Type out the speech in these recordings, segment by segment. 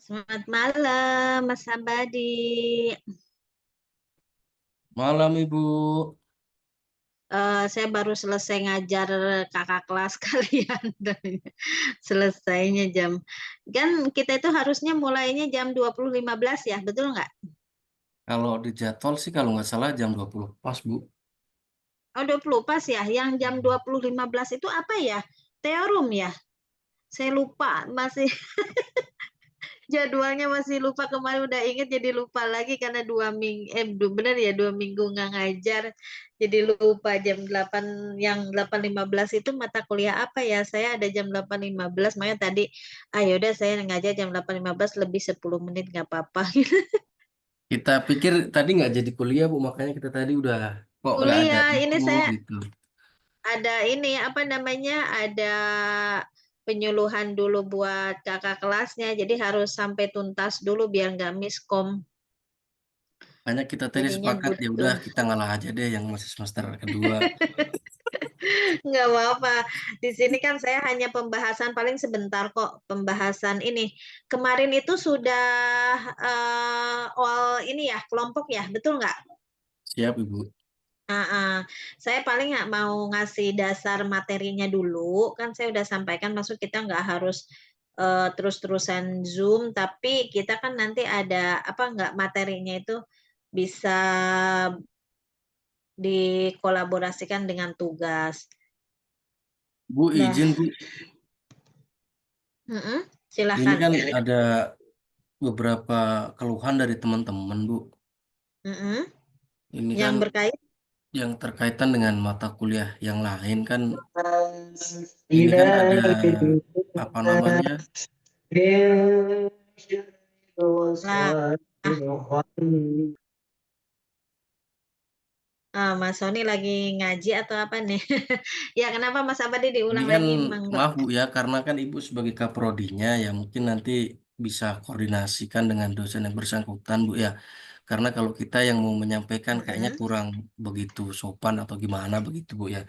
Selamat malam, Mas Abadi. Malam Ibu. Saya baru selesai ngajar kakak kelas kalian. Selesainya kan kita itu harusnya mulainya jam 20.15 ya, betul nggak? Kalau di jadwal sih kalau nggak salah jam 20 pas Bu. Oh, 20 pas ya. Yang jam 20.15 itu apa ya? Teorum ya? Saya lupa, masih jadwalnya masih lupa. Kemarin udah inget jadi lupa lagi karena 2 minggu, bener ya 2 minggu nggak ngajar. Jadi lupa jam 8, yang 8.15 itu mata kuliah apa ya? Saya ada jam 8.15, makanya tadi, ya udah saya ngajar jam 8.15 lebih 10 menit nggak apa-apa. Kita pikir tadi nggak jadi kuliah Bu, makanya kita tadi udah kok nggak ada Kuliah ini info saya gitu. ada ini apa namanya? Ada penyuluhan dulu buat kakak kelasnya, jadi harus sampai tuntas dulu biar nggak miskom. Makanya kita tadi Jadinya sepakat ya udah butuh. kita ngalah aja deh yang masih semester kedua. Nggak apa-apa. Di sini kan saya hanya pembahasan paling sebentar kok. Pembahasan ini. Kemarin itu sudah all ini ya, kelompok ya, betul nggak? Siap Ibu. Ah, ah. Saya paling nggak mau ngasih dasar materinya dulu. Kan saya udah sampaikan, maksud kita nggak harus terus-terusan Zoom, tapi kita kan nanti ada apa nggak materinya itu bisa dikolaborasikan dengan tugas. Bu Nah, izin Bu, ini silahkan. kan ada beberapa keluhan dari teman-teman Bu. Mm-mm. Ini Yang kan berkait. yang terkaitan dengan mata kuliah yang lain kan ini kan ada إلهي apa namanya? Nah, Mas Sony lagi ngaji atau apa nih? Ya, kenapa Mas Abadi Ini diulang kan lagi, Mangga? maaf Bu ya, karena kan Ibu sebagai kaprodinya ya mungkin nanti bisa koordinasikan dengan dosen yang bersangkutan Bu ya. Karena kalau kita yang mau menyampaikan kayaknya Mm-mm. kurang begitu sopan atau gimana begitu Bu ya.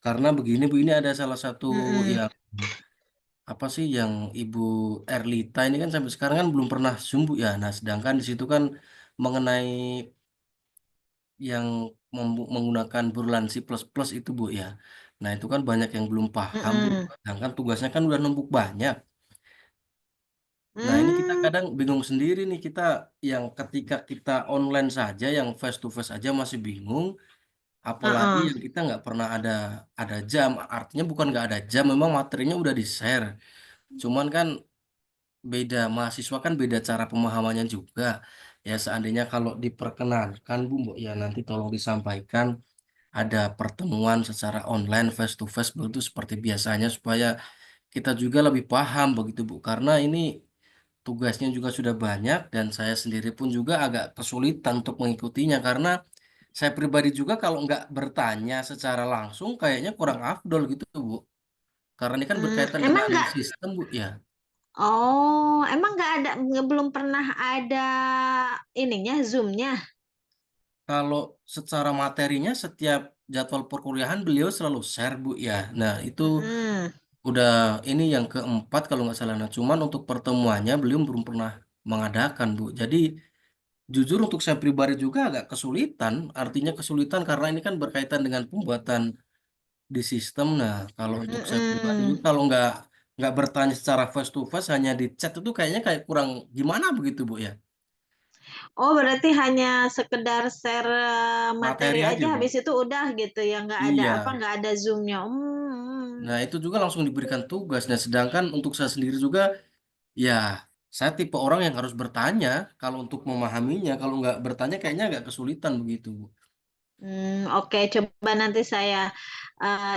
Karena begini Bu, ini ada salah satu Mm-mm. yang apa sih yang Ibu Erlita ini kan sampai sekarang kan belum pernah Zoom Bu ya. Nah, sedangkan di situ kan mengenai yang menggunakan bulan C++ itu Bu ya. Nah, itu kan banyak yang belum paham Bu. Mm-mm. Sedangkan tugasnya kan udah numpuk banyak. Nah, ini kita Hmm. kadang bingung sendiri nih kita yang ketika kita online saja, yang face to face aja masih bingung, apalagi Uh-uh. yang kita nggak pernah ada jam. Artinya bukan nggak ada jam, memang materinya udah di-share. Cuman kan beda mahasiswa kan beda cara pemahamannya juga. Ya seandainya kalau diperkenankan Bu, Mbok, ya nanti tolong disampaikan ada pertemuan secara online face to face begitu seperti biasanya supaya kita juga lebih paham begitu Bu, karena ini tugasnya juga sudah banyak dan saya sendiri pun juga agak kesulitan untuk mengikutinya karena saya pribadi juga kalau nggak bertanya secara langsung kayaknya kurang afdol gitu Bu, karena ini kan berkaitan Emang dengan nggak? sistem Bu ya. Oh, emang nggak ada, belum pernah ada ininya, Zoom-nya. Kalau secara materinya setiap jadwal perkuliahan beliau selalu share Bu ya. Nah itu Mm-mm. udah ini yang keempat kalau nggak salah. Nah, cuman untuk pertemuannya beliau belum pernah mengadakan, Bu. Jadi jujur untuk saya pribadi juga agak kesulitan. Artinya kesulitan karena ini kan berkaitan dengan pembuatan di sistem. Nah, kalau untuk saya pribadi Mm-mm. juga kalau nggak bertanya secara face to face hanya di chat itu kayaknya kayak kurang gimana begitu, Bu ya. Oh, berarti hanya sekedar share materi Materi aja, aja, Bu. habis itu udah gitu ya, nggak ada apa, Iya. nggak ada Zoom-nya. Hmm. Nah, itu juga langsung diberikan tugas. Nah, sedangkan untuk saya sendiri juga ya, saya tipe orang yang harus bertanya kalau untuk memahaminya. Kalau nggak bertanya, kayaknya agak kesulitan begitu, Bu. Oke, coba nanti saya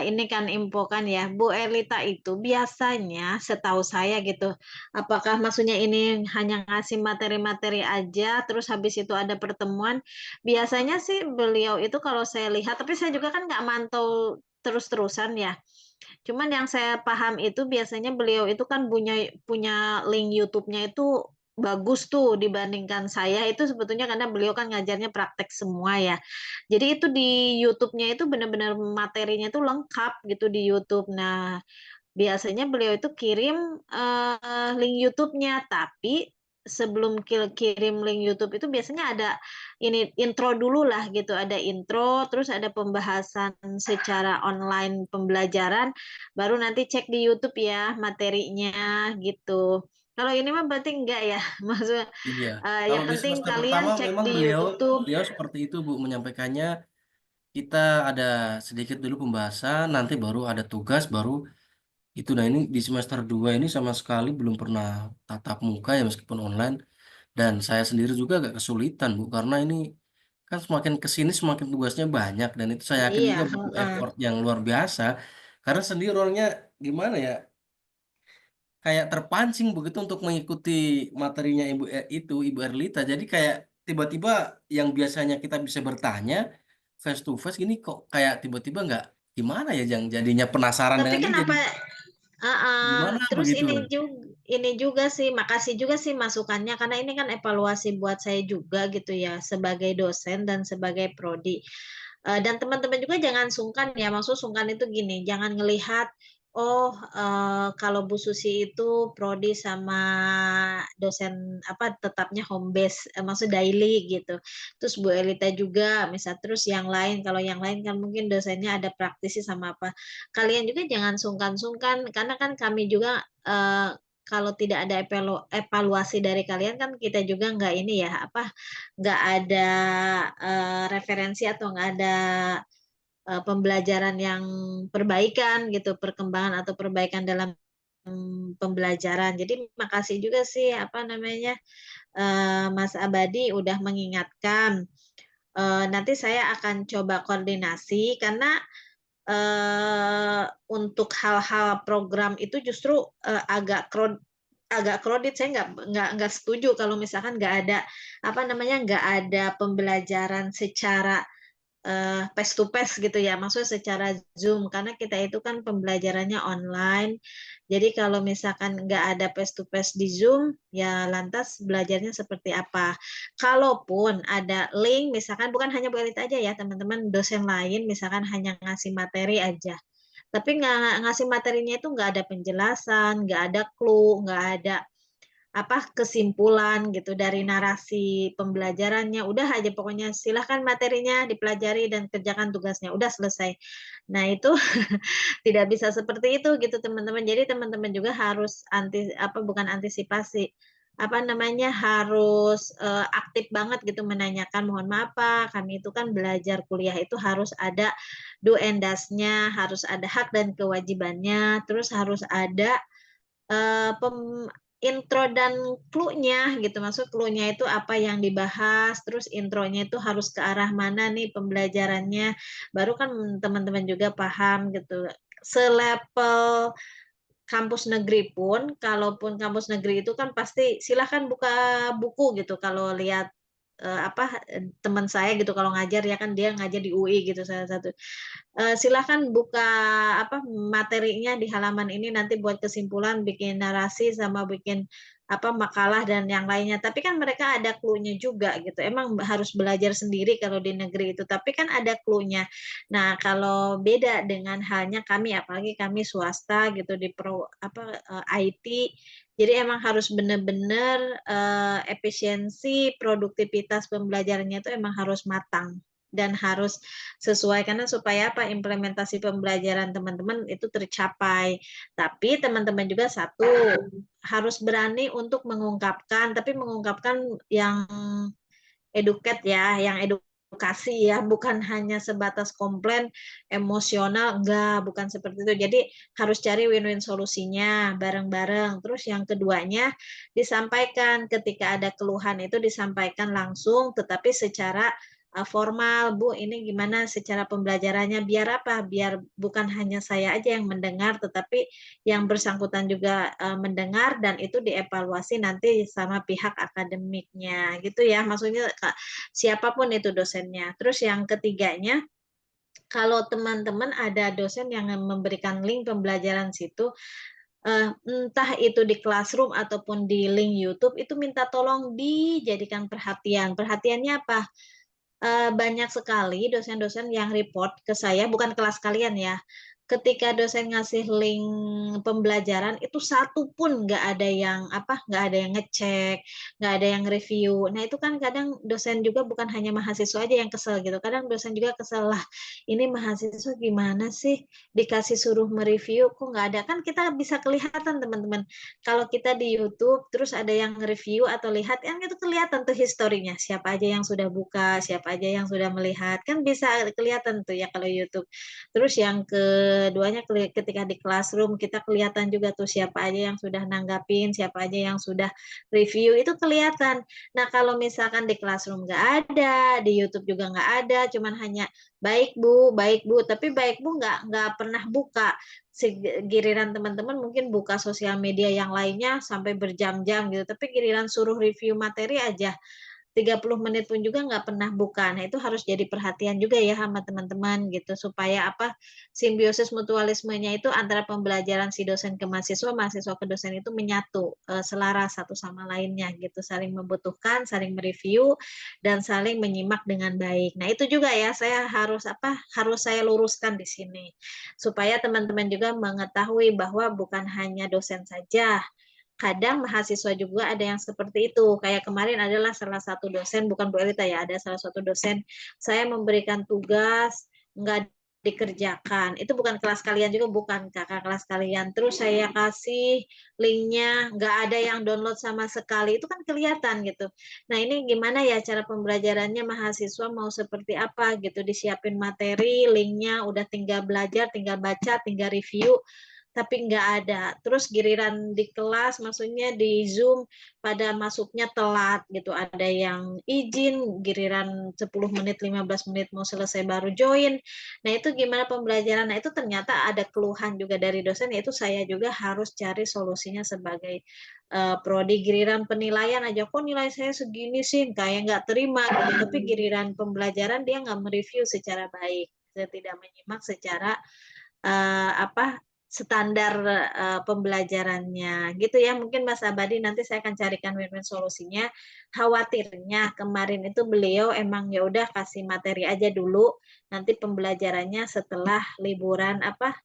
ini kan infokan ya, Bu Elita itu biasanya setahu saya gitu, apakah maksudnya ini hanya ngasih materi-materi aja, terus habis itu ada pertemuan? Biasanya sih beliau itu kalau saya lihat, tapi saya juga kan nggak mantau terus-terusan ya. Cuman yang saya paham itu biasanya beliau itu kan punya punya link YouTube-nya itu bagus tuh dibandingkan saya itu sebetulnya karena beliau kan ngajarnya praktek semua ya. Jadi itu di YouTube-nya itu benar-benar materinya itu lengkap gitu di YouTube. Nah, biasanya beliau itu kirim link YouTube-nya, tapi sebelum kirim link YouTube itu biasanya ada ini intro dulu lah gitu, ada intro, terus ada pembahasan secara online pembelajaran, baru nanti cek di YouTube ya materinya gitu. Kalau ini mah berarti enggak ya, maksudnya Iya. Kalau yang di penting semester pertama kalian cek memang di beliau YouTube. beliau seperti itu Bu menyampaikannya, kita ada sedikit dulu pembahasan, nanti baru ada tugas, baru itu. Nah ini di semester 2 ini sama sekali belum pernah tatap muka ya meskipun online. Dan saya sendiri juga agak kesulitan Bu, karena ini kan semakin kesini semakin tugasnya banyak, dan itu saya yakin Iya, juga butuh effort yang luar biasa. Karena sendiri orangnya gimana ya, kayak terpancing begitu untuk mengikuti materinya Ibu Erlita. Jadi kayak tiba-tiba yang biasanya kita bisa bertanya face to face gini kok kayak tiba-tiba nggak, gimana ya, yang jadinya penasaran tapi dengan ini jadi kenapa gimana terus begitu. ini juga sih, makasih juga sih masukannya, karena ini kan evaluasi buat saya juga gitu ya, sebagai dosen dan sebagai prodi. Dan teman-teman juga jangan sungkan ya, maksud sungkan itu gini, jangan ngelihat, oh kalau Bu Susi itu prodi sama dosen apa tetapnya home base, maksud daily gitu. Terus Bu Elita juga, misal terus yang lain, kalau yang lain kan mungkin dosennya ada praktisi sama apa. Kalian juga jangan sungkan-sungkan karena kan kami juga kalau tidak ada evaluasi dari kalian kan kita juga nggak ini ya apa nggak ada referensi atau nggak ada pembelajaran yang perbaikan gitu perkembangan atau perbaikan dalam pembelajaran. Jadi makasih juga sih apa namanya Mas Abadi udah mengingatkan. Nanti saya akan coba koordinasi karena untuk hal-hal program itu justru agak kredit saya nggak setuju kalau misalkan nggak ada apa namanya nggak ada pembelajaran secara face to face gitu ya maksudnya secara Zoom karena kita itu kan pembelajarannya online jadi kalau misalkan nggak ada face to face di Zoom ya lantas belajarnya seperti apa kalaupun ada link misalkan bukan hanya Bu Elit aja ya teman-teman dosen lain misalkan hanya ngasih materi aja tapi nggak ngasih materinya itu nggak ada penjelasan nggak ada clue nggak ada apa kesimpulan gitu dari narasi pembelajarannya udah aja pokoknya silahkan materinya dipelajari dan kerjakan tugasnya udah selesai nah itu tidak bisa seperti itu gitu teman-teman jadi teman-teman juga harus apa bukan antisipasi apa namanya harus aktif banget gitu menanyakan mohon maaf Pak kami itu kan belajar kuliah itu harus ada do and das-nya harus ada hak dan kewajibannya terus harus ada intro dan clue-nya gitu. Maksud clue-nya itu apa yang dibahas, terus intronya itu harus ke arah mana nih pembelajarannya. Baru kan teman-teman juga paham gitu. Selevel kampus negeri pun, kalaupun kampus negeri itu kan pasti silahkan buka buku gitu kalau lihat apa teman saya gitu kalau ngajar ya kan dia ngajar di UI gitu salah satu silakan buka apa materinya di halaman ini nanti buat kesimpulan, bikin narasi sama bikin apa makalah dan yang lainnya. Tapi kan mereka ada clue-nya juga gitu. Emang harus belajar sendiri kalau di negeri itu, tapi kan ada clue-nya. Nah, kalau beda dengan halnya kami apalagi kami swasta gitu di apa IT jadi emang harus benar-benar efisiensi produktivitas pembelajarannya itu emang harus matang dan harus sesuai karena supaya apa implementasi pembelajaran teman-teman itu tercapai. Tapi teman-teman juga satu harus berani untuk mengungkapkan, tapi mengungkapkan yang educate ya, yang edukasi ya, bukan hanya sebatas komplain emosional, enggak, bukan seperti itu. Jadi harus cari win-win solusinya bareng-bareng. Terus yang keduanya disampaikan ketika ada keluhan itu disampaikan langsung, tetapi secara formal, Bu, ini gimana secara pembelajarannya, biar apa? Biar bukan hanya saya aja yang mendengar, tetapi yang bersangkutan juga mendengar dan itu dievaluasi nanti sama pihak akademiknya gitu ya maksudnya siapapun itu dosennya terus yang ketiganya kalau teman-teman ada dosen yang memberikan link pembelajaran situ entah itu di classroom ataupun di link YouTube itu minta tolong dijadikan perhatian perhatiannya apa banyak sekali dosen-dosen yang report ke saya bukan kelas kalian ya ketika dosen ngasih link pembelajaran itu satu pun nggak ada yang apa, nggak ada yang ngecek, nggak ada yang review. Nah itu kan kadang dosen juga bukan hanya mahasiswa aja yang kesel gitu. Kadang dosen juga kesel lah. Ini mahasiswa gimana sih dikasih suruh mereview kok nggak ada? Kan kita bisa kelihatan teman-teman. Kalau kita di YouTube terus ada yang review atau lihat kan itu kelihatan tuh historinya. Siapa aja yang sudah buka, siapa aja yang sudah melihat. Kan bisa kelihatan tuh ya kalau YouTube. Terus yang keduanya ketika di classroom kita kelihatan juga tuh siapa aja yang sudah nanggapin, siapa aja yang sudah review itu kelihatan. Nah kalau misalkan di classroom nggak ada, di YouTube juga nggak ada, cuman hanya baik bu, tapi baik bu nggak pernah buka. Giliran teman-teman mungkin buka sosial media yang lainnya sampai berjam-jam gitu, tapi giliran suruh review materi aja 30 menit pun juga nggak pernah buka. Nah, itu harus jadi perhatian juga ya sama teman-teman gitu supaya apa simbiosis mutualismenya itu antara pembelajaran si dosen ke mahasiswa, mahasiswa ke dosen itu menyatu, selaras satu sama lainnya gitu, saling membutuhkan, saling mereview dan saling menyimak dengan baik. Nah, itu juga ya saya harus apa? Harus saya luruskan di sini supaya teman-teman juga mengetahui bahwa bukan hanya dosen saja kadang mahasiswa juga ada yang seperti itu. Kayak kemarin adalah salah satu dosen, bukan Bu Elita ya, ada salah satu dosen, saya memberikan tugas, nggak dikerjakan. Itu bukan kelas kalian juga, bukan kakak kelas kalian. Terus saya kasih linknya, nggak ada yang download sama sekali. Itu kan kelihatan gitu. Nah ini gimana ya cara pembelajarannya mahasiswa mau seperti apa gitu. Disiapin materi, linknya, udah tinggal belajar, tinggal baca, tinggal review tapi nggak ada. Terus giliran di kelas, maksudnya di Zoom, pada masuknya telat gitu. Ada yang izin, giliran 10 menit, 15 menit mau selesai baru join. Nah itu gimana pembelajaran? Nah itu ternyata ada keluhan juga dari dosen, yaitu saya juga harus cari solusinya sebagai prodi giliran penilaian aja. Kok nilai saya segini sih? Kayak nggak terima gitu. Tapi giliran pembelajaran dia nggak mereview secara baik. Saya tidak menyimak secara apa standar pembelajarannya gitu ya mungkin Mas Abadi nanti saya akan carikan win-win solusinya khawatirnya kemarin itu beliau emang ya udah kasih materi aja dulu nanti pembelajarannya setelah liburan apa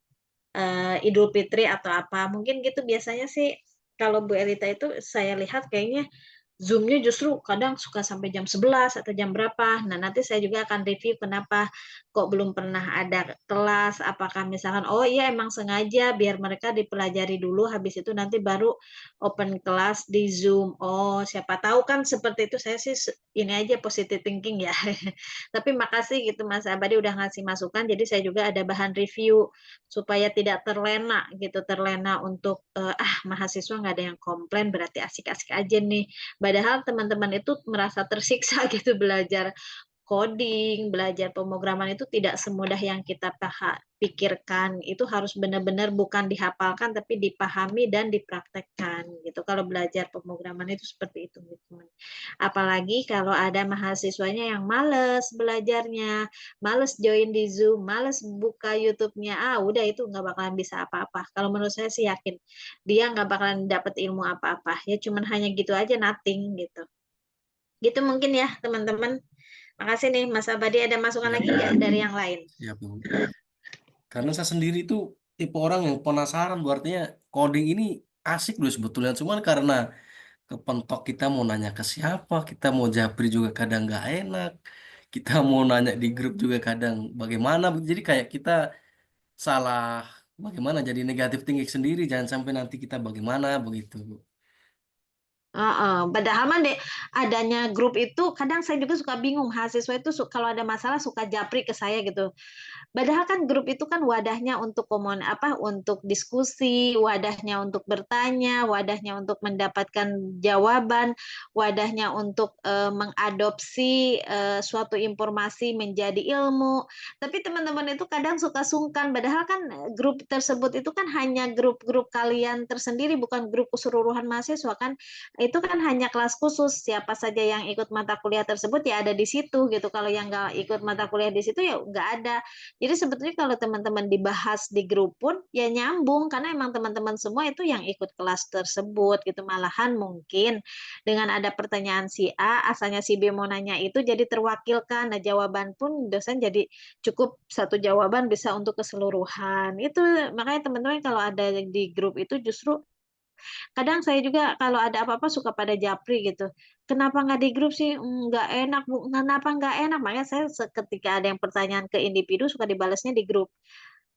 Idul Fitri atau apa mungkin gitu biasanya sih kalau Bu Elita itu saya lihat kayaknya Zoom-nya justru kadang suka sampai jam 11 atau jam berapa. Nah, nanti saya juga akan review kenapa kok belum pernah ada kelas. Apakah misalkan, oh iya emang sengaja biar mereka dipelajari dulu, habis itu nanti baru open kelas di Zoom. Oh, siapa tahu kan seperti itu. Saya sih ini aja positive thinking ya. Tapi makasih gitu Mas Abadi udah ngasih masukan. Jadi saya juga ada bahan review supaya tidak terlena gitu, terlena untuk mahasiswa nggak ada yang komplain berarti asik-asik aja nih. Padahal teman-teman itu merasa tersiksa gitu belajar coding, belajar pemrograman itu tidak semudah yang kita pikirkan. Itu harus benar-benar bukan dihafalkan tapi dipahami dan dipraktekkan gitu. Kalau belajar pemrograman itu seperti itu gitu. Apalagi kalau ada mahasiswanya yang males belajarnya, males join di Zoom, males buka YouTube-nya, udah itu nggak bakalan bisa apa-apa. Kalau menurut saya sih yakin dia nggak bakalan dapat ilmu apa-apa. Ya cuman hanya gitu aja, nothing gitu. Gitu mungkin ya teman-teman. Makasih nih Mas Abadi. Ada masukan Ya lagi Bu, nggak dari yang lain? ya Bu. Karena saya sendiri tuh tipe orang yang penasaran, bu, artinya coding ini asik loh sebetulnya. Cuman karena kepentok kita mau nanya ke siapa, kita mau japri juga kadang nggak enak, kita mau nanya di grup juga kadang bagaimana. Jadi kayak kita salah bagaimana jadi negatif tinggi sendiri. Jangan sampai nanti kita bagaimana begitu, Bu. Heeh, padahal mah adanya grup itu kadang saya juga suka bingung mahasiswa itu kalau ada masalah suka japri ke saya gitu. Padahal kan grup itu kan wadahnya untuk untuk diskusi, wadahnya untuk bertanya, wadahnya untuk mendapatkan jawaban, wadahnya untuk mengadopsi suatu informasi menjadi ilmu. Tapi teman-teman itu kadang suka sungkan, padahal kan grup tersebut itu kan hanya grup-grup kalian tersendiri, bukan grup keseluruhan mahasiswa kan. itu kan hanya kelas khusus, siapa saja yang ikut mata kuliah tersebut ya ada di situ gitu. Kalau yang nggak ikut mata kuliah di situ ya nggak ada. Jadi sebetulnya kalau teman-teman dibahas di grup pun ya nyambung karena emang teman-teman semua itu yang ikut kelas tersebut gitu. Malahan mungkin dengan ada pertanyaan si A, asalnya si B mau nanya itu jadi terwakilkan. Nah, jawaban pun dosen jadi cukup satu jawaban bisa untuk keseluruhan. Itu makanya teman-teman kalau ada di grup itu justru kadang saya juga kalau ada apa-apa suka pada japri gitu. Kenapa nggak di grup sih? Nggak enak, Bu. Kenapa nggak enak? Makanya saya ketika ada yang pertanyaan ke individu suka dibalasnya di grup.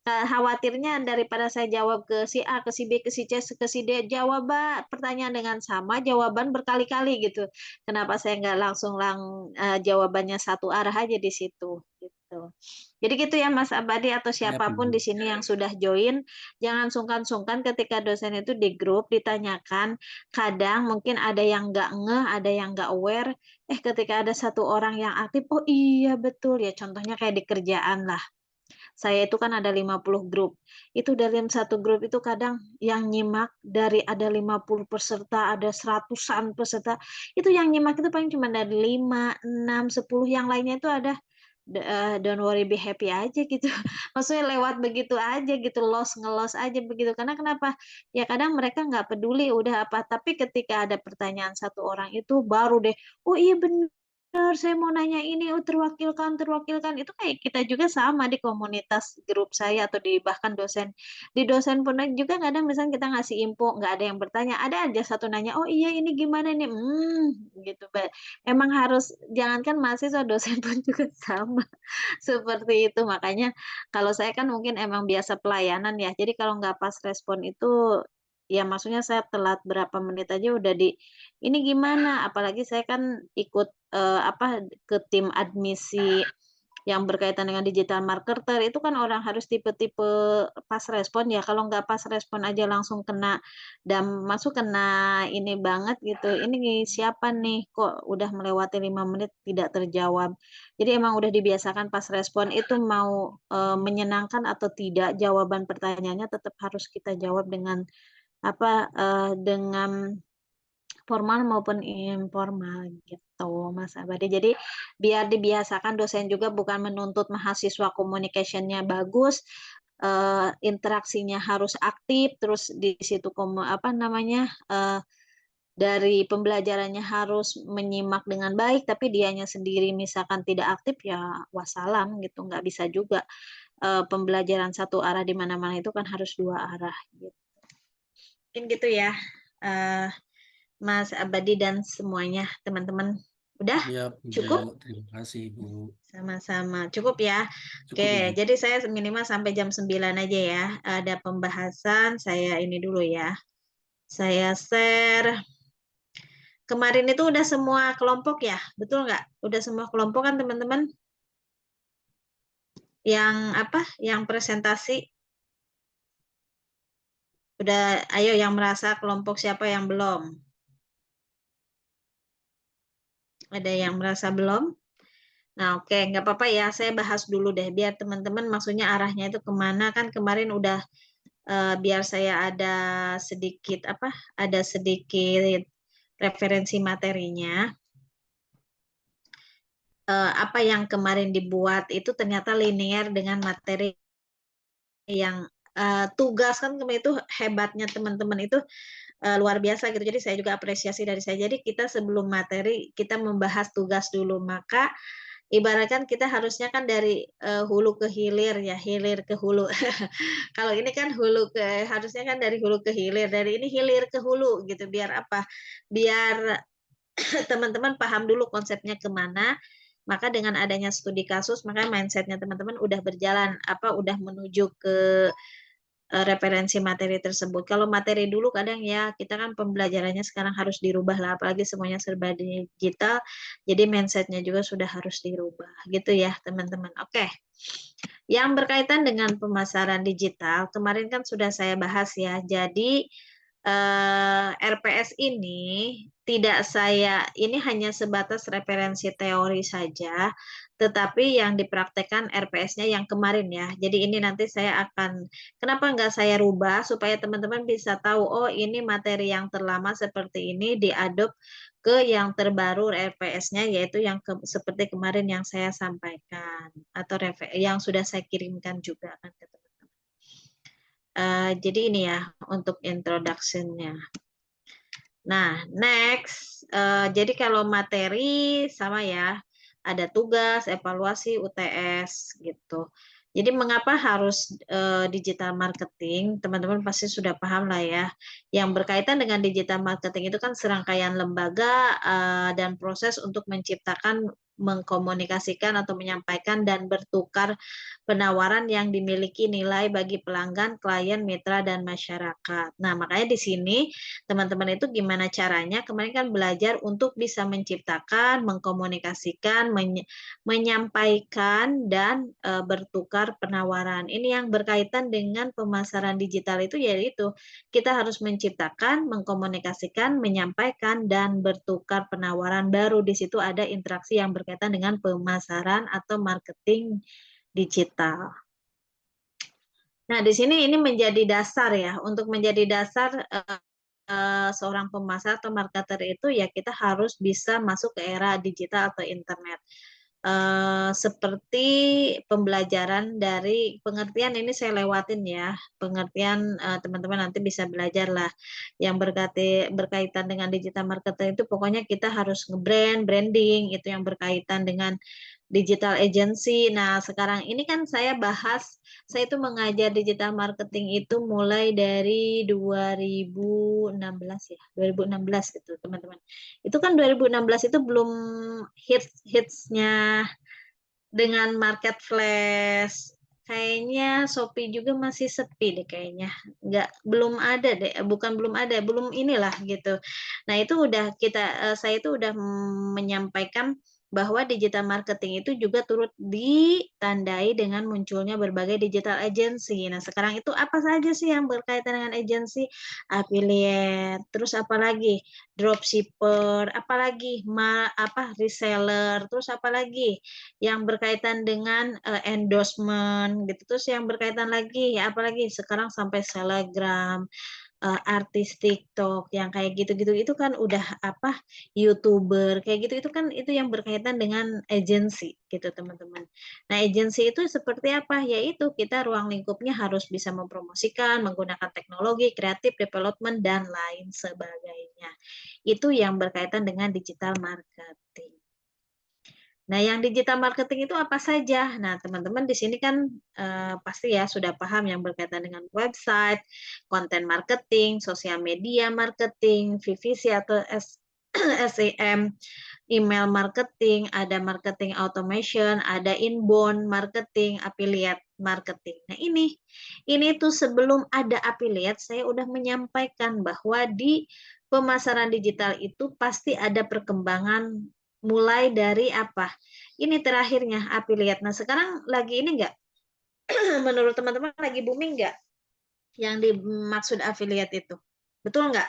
Khawatirnya daripada saya jawab ke si A, ke si B, ke si C, ke si D, jawab pertanyaan dengan sama, jawaban berkali-kali gitu. Kenapa saya nggak langsung jawabannya satu arah aja di situ gitu. Jadi gitu ya Mas Abadi atau Siap, siapapun Ibu. di sini yang sudah join, jangan sungkan-sungkan ketika dosen itu di grup ditanyakan. Kadang mungkin ada yang nggak ngeh, ada yang nggak aware. Ketika ada satu orang yang aktif, oh iya betul ya. Contohnya kayak di kerjaan lah. Saya itu kan ada 50 grup. Itu dalam satu grup itu kadang yang nyimak dari ada 50 peserta, ada seratusan peserta, itu yang nyimak itu paling cuma dari 5, 6, 10, yang lainnya itu ada don't worry be happy aja gitu. Maksudnya lewat begitu aja gitu, ngelos aja begitu. Karena kenapa? Ya kadang mereka nggak peduli udah apa, tapi ketika ada pertanyaan satu orang itu baru deh, "Oh iya bener, saya mau nanya ini, oh terwakilkan terwakilkan." Itu kayak kita juga sama di komunitas grup saya atau di bahkan dosen. Di dosen pun juga kadang misalnya kita ngasih info, nggak ada yang bertanya, ada aja satu nanya, "Oh iya ini gimana nih?" Gitu. Emang harus jangankan mahasiswa, dosen pun juga sama, seperti itu. Makanya kalau saya kan mungkin emang biasa pelayanan ya, jadi kalau nggak pas respon itu, ya maksudnya saya telat berapa menit aja udah "Ini gimana?" Apalagi saya kan ikut, ke tim admisi yang berkaitan dengan digital marketer, itu kan orang harus tipe-tipe pas respon ya, kalau nggak pas respon aja langsung kena kena ini banget gitu, "Ini siapa nih, kok udah melewati 5 menit tidak terjawab." Jadi emang udah dibiasakan pas respon itu mau, menyenangkan atau tidak, jawaban pertanyaannya tetap harus kita jawab dengan dengan formal maupun informal gitu, Mas Abadi. Jadi biar dibiasakan dosen juga bukan menuntut mahasiswa communication-nya bagus, interaksinya harus aktif, terus di situ dari pembelajarannya harus menyimak dengan baik, tapi dianya sendiri misalkan tidak aktif, ya wassalam gitu, nggak bisa juga, pembelajaran satu arah di mana-mana itu kan harus dua arah gitu. Mungkin gitu ya, eee Mas Abadi dan semuanya, teman-teman. Udah? Siap, Ibu. Cukup? Terima kasih, Ibu. Sama-sama. Cukup ya? Cukup, Oke, Ibu. jadi saya minimal sampai jam 9 aja ya. Ada pembahasan, saya ini dulu ya. Saya share. Kemarin itu udah semua kelompok ya? Betul nggak? Udah semua kelompok kan teman-teman? Yang presentasi? Udah, ayo yang merasa kelompok siapa yang belum? Ada yang merasa belum? Nah, oke, nggak apa-apa ya, saya bahas dulu deh, biar teman-teman maksudnya arahnya itu kemana, kan kemarin udah, biar saya ada sedikit referensi materinya. Apa yang kemarin dibuat itu ternyata linear dengan materi yang tugas kan kemarin itu hebatnya teman-teman itu luar biasa gitu. Jadi saya juga apresiasi dari saya. Jadi kita sebelum materi kita membahas tugas dulu. Maka ibaratkan kita harusnya kan dari hulu ke hilir ya, hilir ke hulu. Kalau ini kan harusnya kan dari hulu ke hilir, dari ini hilir ke hulu gitu. Biar apa? Biar teman-teman paham dulu konsepnya kemana. Maka dengan adanya studi kasus, maka mindsetnya teman-teman udah berjalan, udah menuju ke referensi materi tersebut. Kalau materi dulu kadang ya kita kan pembelajarannya sekarang harus dirubah lah, apalagi semuanya serba digital, jadi mindsetnya juga sudah harus dirubah gitu ya teman-teman. Oke, yang berkaitan dengan pemasaran digital kemarin kan sudah saya bahas ya. Jadi RPS ini ini hanya sebatas referensi teori saja, tetapi yang dipraktekkan RPS-nya yang kemarin ya. Jadi ini nanti saya akan, kenapa nggak saya rubah supaya teman-teman bisa tahu, oh ini materi yang terlama seperti ini diadop ke yang terbaru RPS-nya, yaitu yang seperti kemarin yang saya sampaikan atau yang sudah saya kirimkan juga kan ke teman-teman. Jadi ini ya untuk introduction-nya. Nah, next, jadi kalau materi sama ya, ada tugas, evaluasi, UTS gitu. Jadi mengapa harus digital marketing? Teman-teman pasti sudah paham lah ya. Yang berkaitan dengan digital marketing itu kan serangkaian lembaga dan proses untuk menciptakan, mengkomunikasikan atau menyampaikan dan bertukar penawaran yang dimiliki nilai bagi pelanggan, klien, mitra, dan masyarakat. Nah, makanya di sini teman-teman itu gimana caranya? Kemarin kan belajar untuk bisa menciptakan, mengkomunikasikan, menyampaikan, dan bertukar penawaran. Ini yang berkaitan dengan pemasaran digital itu, yaitu kita harus menciptakan, mengkomunikasikan, menyampaikan, dan bertukar penawaran baru. Di situ ada interaksi yang berkaitan dengan pemasaran atau marketing digital. Nah, di sini ini menjadi dasar ya. Untuk menjadi dasar seorang pemasar atau marketer itu ya kita harus bisa masuk ke era digital atau internet. Seperti pembelajaran dari pengertian ini saya lewatin ya, pengertian teman-teman nanti bisa belajar lah yang berkaitan dengan digital marketing itu, pokoknya kita harus branding itu yang berkaitan dengan digital agency. Nah, sekarang ini kan saya bahas, saya itu mengajar digital marketing itu mulai dari 2016 ya, 2016 gitu teman-teman. Itu kan 2016 itu belum hits-hitsnya dengan market flash. Kayaknya Shopee juga masih sepi deh kayaknya. Belum ada deh, bukan belum ada, belum inilah gitu. Nah, itu udah saya itu udah menyampaikan bahwa digital marketing itu juga turut ditandai dengan munculnya berbagai digital agency. Nah, sekarang itu apa saja sih yang berkaitan dengan agency? Affiliate, terus apa lagi? Dropshipper, apalagi reseller, terus apa lagi yang berkaitan dengan endorsement gitu, terus yang berkaitan lagi ya apalagi sekarang sampai selebgram, artis TikTok yang kayak gitu-gitu itu kan udah YouTuber kayak gitu, itu kan itu yang berkaitan dengan agensi gitu teman-teman. Nah, agensi itu seperti apa? Yaitu kita ruang lingkupnya harus bisa mempromosikan menggunakan teknologi, kreatif, development, dan lain sebagainya. Itu yang berkaitan dengan digital marketing. Nah, yang digital marketing itu apa saja? Nah, teman-teman di sini kan pasti ya sudah paham yang berkaitan dengan website, konten marketing, sosial media marketing, VVC atau SEM, email marketing, ada marketing automation, ada inbound marketing, affiliate marketing. Nah, ini tuh sebelum ada affiliate, saya udah menyampaikan bahwa di pemasaran digital itu pasti ada perkembangan mulai dari apa? Ini terakhirnya affiliate. Nah, sekarang lagi ini enggak? Menurut teman-teman lagi booming enggak yang dimaksud affiliate itu? Betul nggak?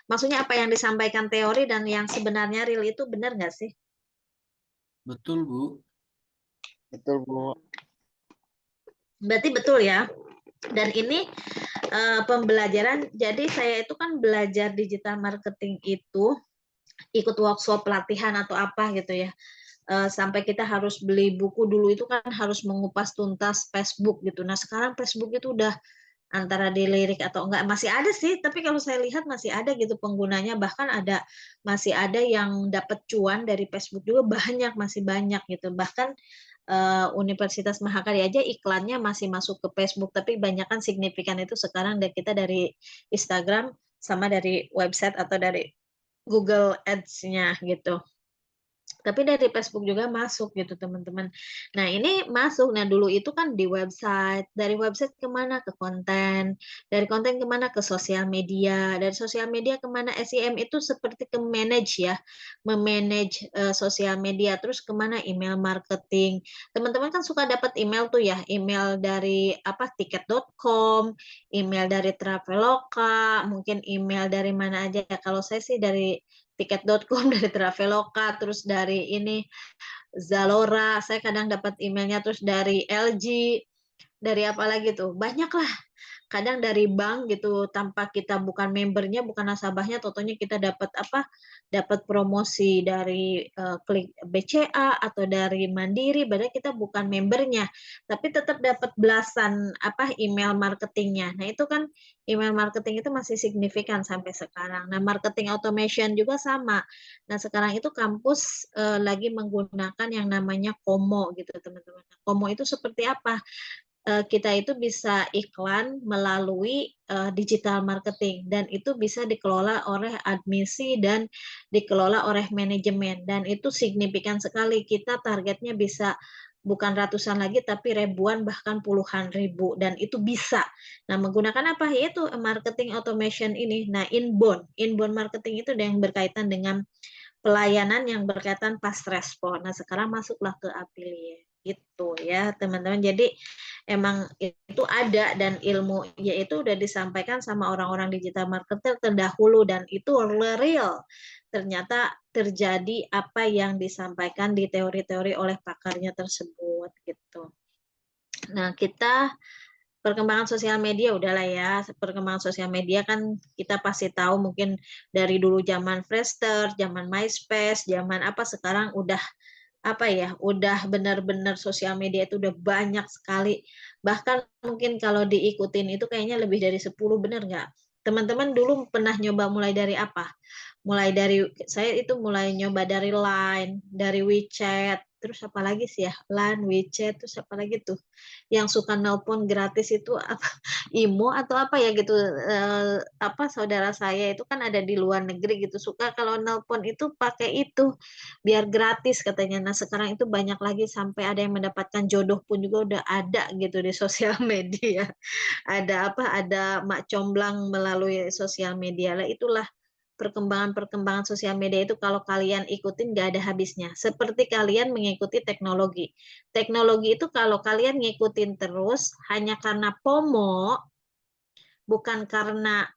Maksudnya apa yang disampaikan teori dan yang sebenarnya real itu benar nggak sih? Betul, Bu. Betul, Bu. Berarti betul ya. Dan ini pembelajaran, jadi saya itu kan belajar digital marketing itu ikut workshop pelatihan atau apa gitu ya. Sampai kita harus beli buku, dulu itu kan harus mengupas tuntas Facebook gitu. Nah, sekarang Facebook itu udah antara dilirik atau enggak masih ada sih, tapi kalau saya lihat masih ada gitu penggunanya, bahkan masih ada yang dapat cuan dari Facebook juga banyak, masih banyak gitu. Bahkan Universitas Mahakarya aja iklannya masih masuk ke Facebook, tapi banyak kan signifikan itu sekarang kita dari Instagram sama dari website atau dari Google Ads-nya gitu. Tapi dari Facebook juga masuk gitu teman-teman. Nah, ini masuk. Nah, dulu itu kan di website. Dari website kemana? Ke konten. Dari konten kemana? Ke sosial media. Dari sosial media kemana? SEM itu seperti ke manage ya. Memanage sosial media. Terus kemana? Email marketing. Teman-teman kan suka dapat email tuh ya. Email dari tiket.com, email dari Traveloka, mungkin email dari mana aja. Kalau saya sih dari tiket.com, dari Traveloka, terus dari ini Zalora, saya kadang dapat emailnya, terus dari LG, dari apa lagi tuh, banyak lah. Kadang dari bank gitu, tanpa kita bukan membernya, bukan nasabahnya, totonya kita dapat apa, dapat promosi dari klik BCA atau dari Mandiri, padahal kita bukan membernya, tapi tetap dapat belasan apa email marketingnya. Nah itu kan email marketing itu masih signifikan sampai sekarang. Nah marketing automation juga sama. Nah sekarang itu kampus lagi menggunakan yang namanya Komo gitu teman-teman. Komo itu seperti apa? Kita itu bisa iklan melalui digital marketing dan itu bisa dikelola oleh admisi dan dikelola oleh manajemen dan itu signifikan sekali. Kita targetnya bisa bukan ratusan lagi tapi ribuan bahkan puluhan ribu dan itu bisa. Nah, menggunakan apa? Yaitu marketing automation ini. Nah, inbound marketing itu yang berkaitan dengan pelayanan yang berkaitan fast respon. Nah, sekarang masuklah ke affiliate gitu ya, teman-teman. Jadi emang itu ada dan ilmu yaitu udah disampaikan sama orang-orang digital marketer terdahulu dan itu real. Ternyata terjadi apa yang disampaikan di teori-teori oleh pakarnya tersebut gitu. Nah, kita perkembangan sosial media udahlah ya, perkembangan sosial media kan kita pasti tahu mungkin dari dulu zaman Friendster, zaman MySpace, zaman apa sekarang udah apa ya, udah benar-benar sosial media itu udah banyak sekali. Bahkan mungkin kalau diikutin itu kayaknya lebih dari 10, benar nggak? Teman-teman dulu pernah nyoba mulai dari apa? Mulai dari, saya itu mulai nyoba dari Line, dari WeChat, terus apa lagi sih ya? Line, WeChat, terus apa lagi tuh? Yang suka nelpon gratis itu apa? Imo atau apa ya gitu, apa saudara saya itu kan ada di luar negeri gitu, suka kalau nelpon itu pakai itu, biar gratis katanya. Nah sekarang itu banyak lagi sampai ada yang mendapatkan jodoh pun juga udah ada gitu di sosial media. Ada apa, ada mak comblang melalui sosial media lah, itulah perkembangan-perkembangan sosial media itu kalau kalian ikutin nggak ada habisnya. Seperti kalian mengikuti teknologi. Teknologi itu kalau kalian ngikutin terus hanya karena FOMO, bukan karena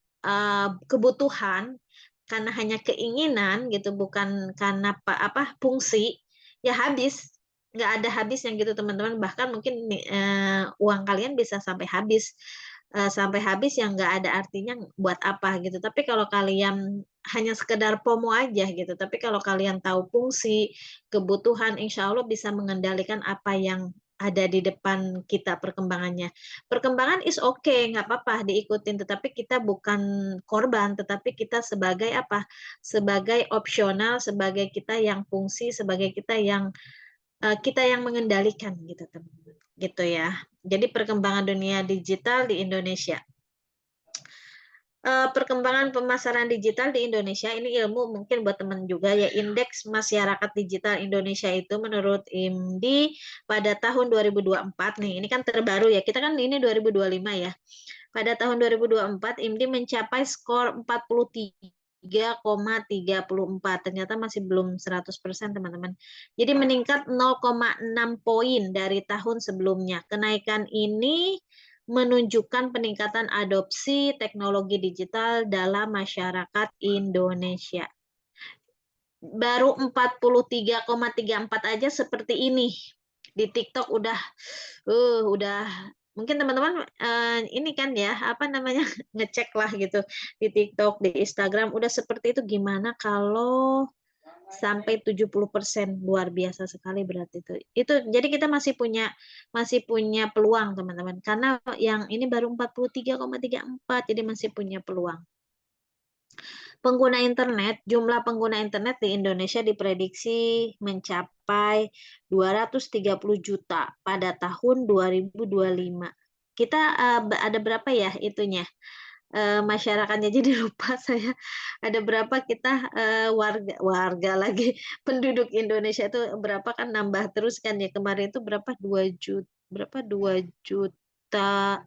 kebutuhan, karena hanya keinginan gitu, bukan karena apa fungsi, ya habis. Nggak ada habisnya gitu teman-teman. Bahkan mungkin uang kalian bisa sampai habis yang nggak ada artinya buat apa gitu. Tapi kalau kalian hanya sekedar FOMO aja gitu, tapi kalau kalian tahu fungsi, kebutuhan, insya Allah bisa mengendalikan apa yang ada di depan kita perkembangannya. Perkembangan is okay, nggak apa-apa diikutin, tetapi kita bukan korban, tetapi kita sebagai apa? Sebagai opsional, sebagai kita yang fungsi, sebagai kita yang mengendalikan gitu teman-teman. Gitu ya. Jadi perkembangan dunia digital di Indonesia. Perkembangan pemasaran digital di Indonesia ini ilmu mungkin buat teman juga ya. Indeks masyarakat digital Indonesia itu menurut IMDi pada tahun 2024 nih, ini kan terbaru ya, kita kan ini 2025 ya. Pada tahun 2024 IMDi mencapai skor 43,34, ternyata masih belum 100% teman-teman. Jadi meningkat 0,6 poin dari tahun sebelumnya. Kenaikan ini menunjukkan peningkatan adopsi teknologi digital dalam masyarakat Indonesia. Baru 43,34 aja seperti ini. Di TikTok udah mungkin teman-teman ini kan ya, apa namanya, ngecek lah gitu di TikTok, di Instagram udah seperti itu. Gimana kalau sampai 70%, luar biasa sekali berarti itu jadi kita masih punya peluang teman-teman, karena yang ini baru 43,34, jadi masih punya peluang. Jumlah pengguna internet di Indonesia diprediksi mencapai 230 juta pada tahun 2025. Kita ada berapa ya itunya? Masyarakatnya, jadi lupa saya ada berapa kita warga lagi penduduk Indonesia itu berapa, kan nambah terus kan ya, kemarin itu berapa 2 juta,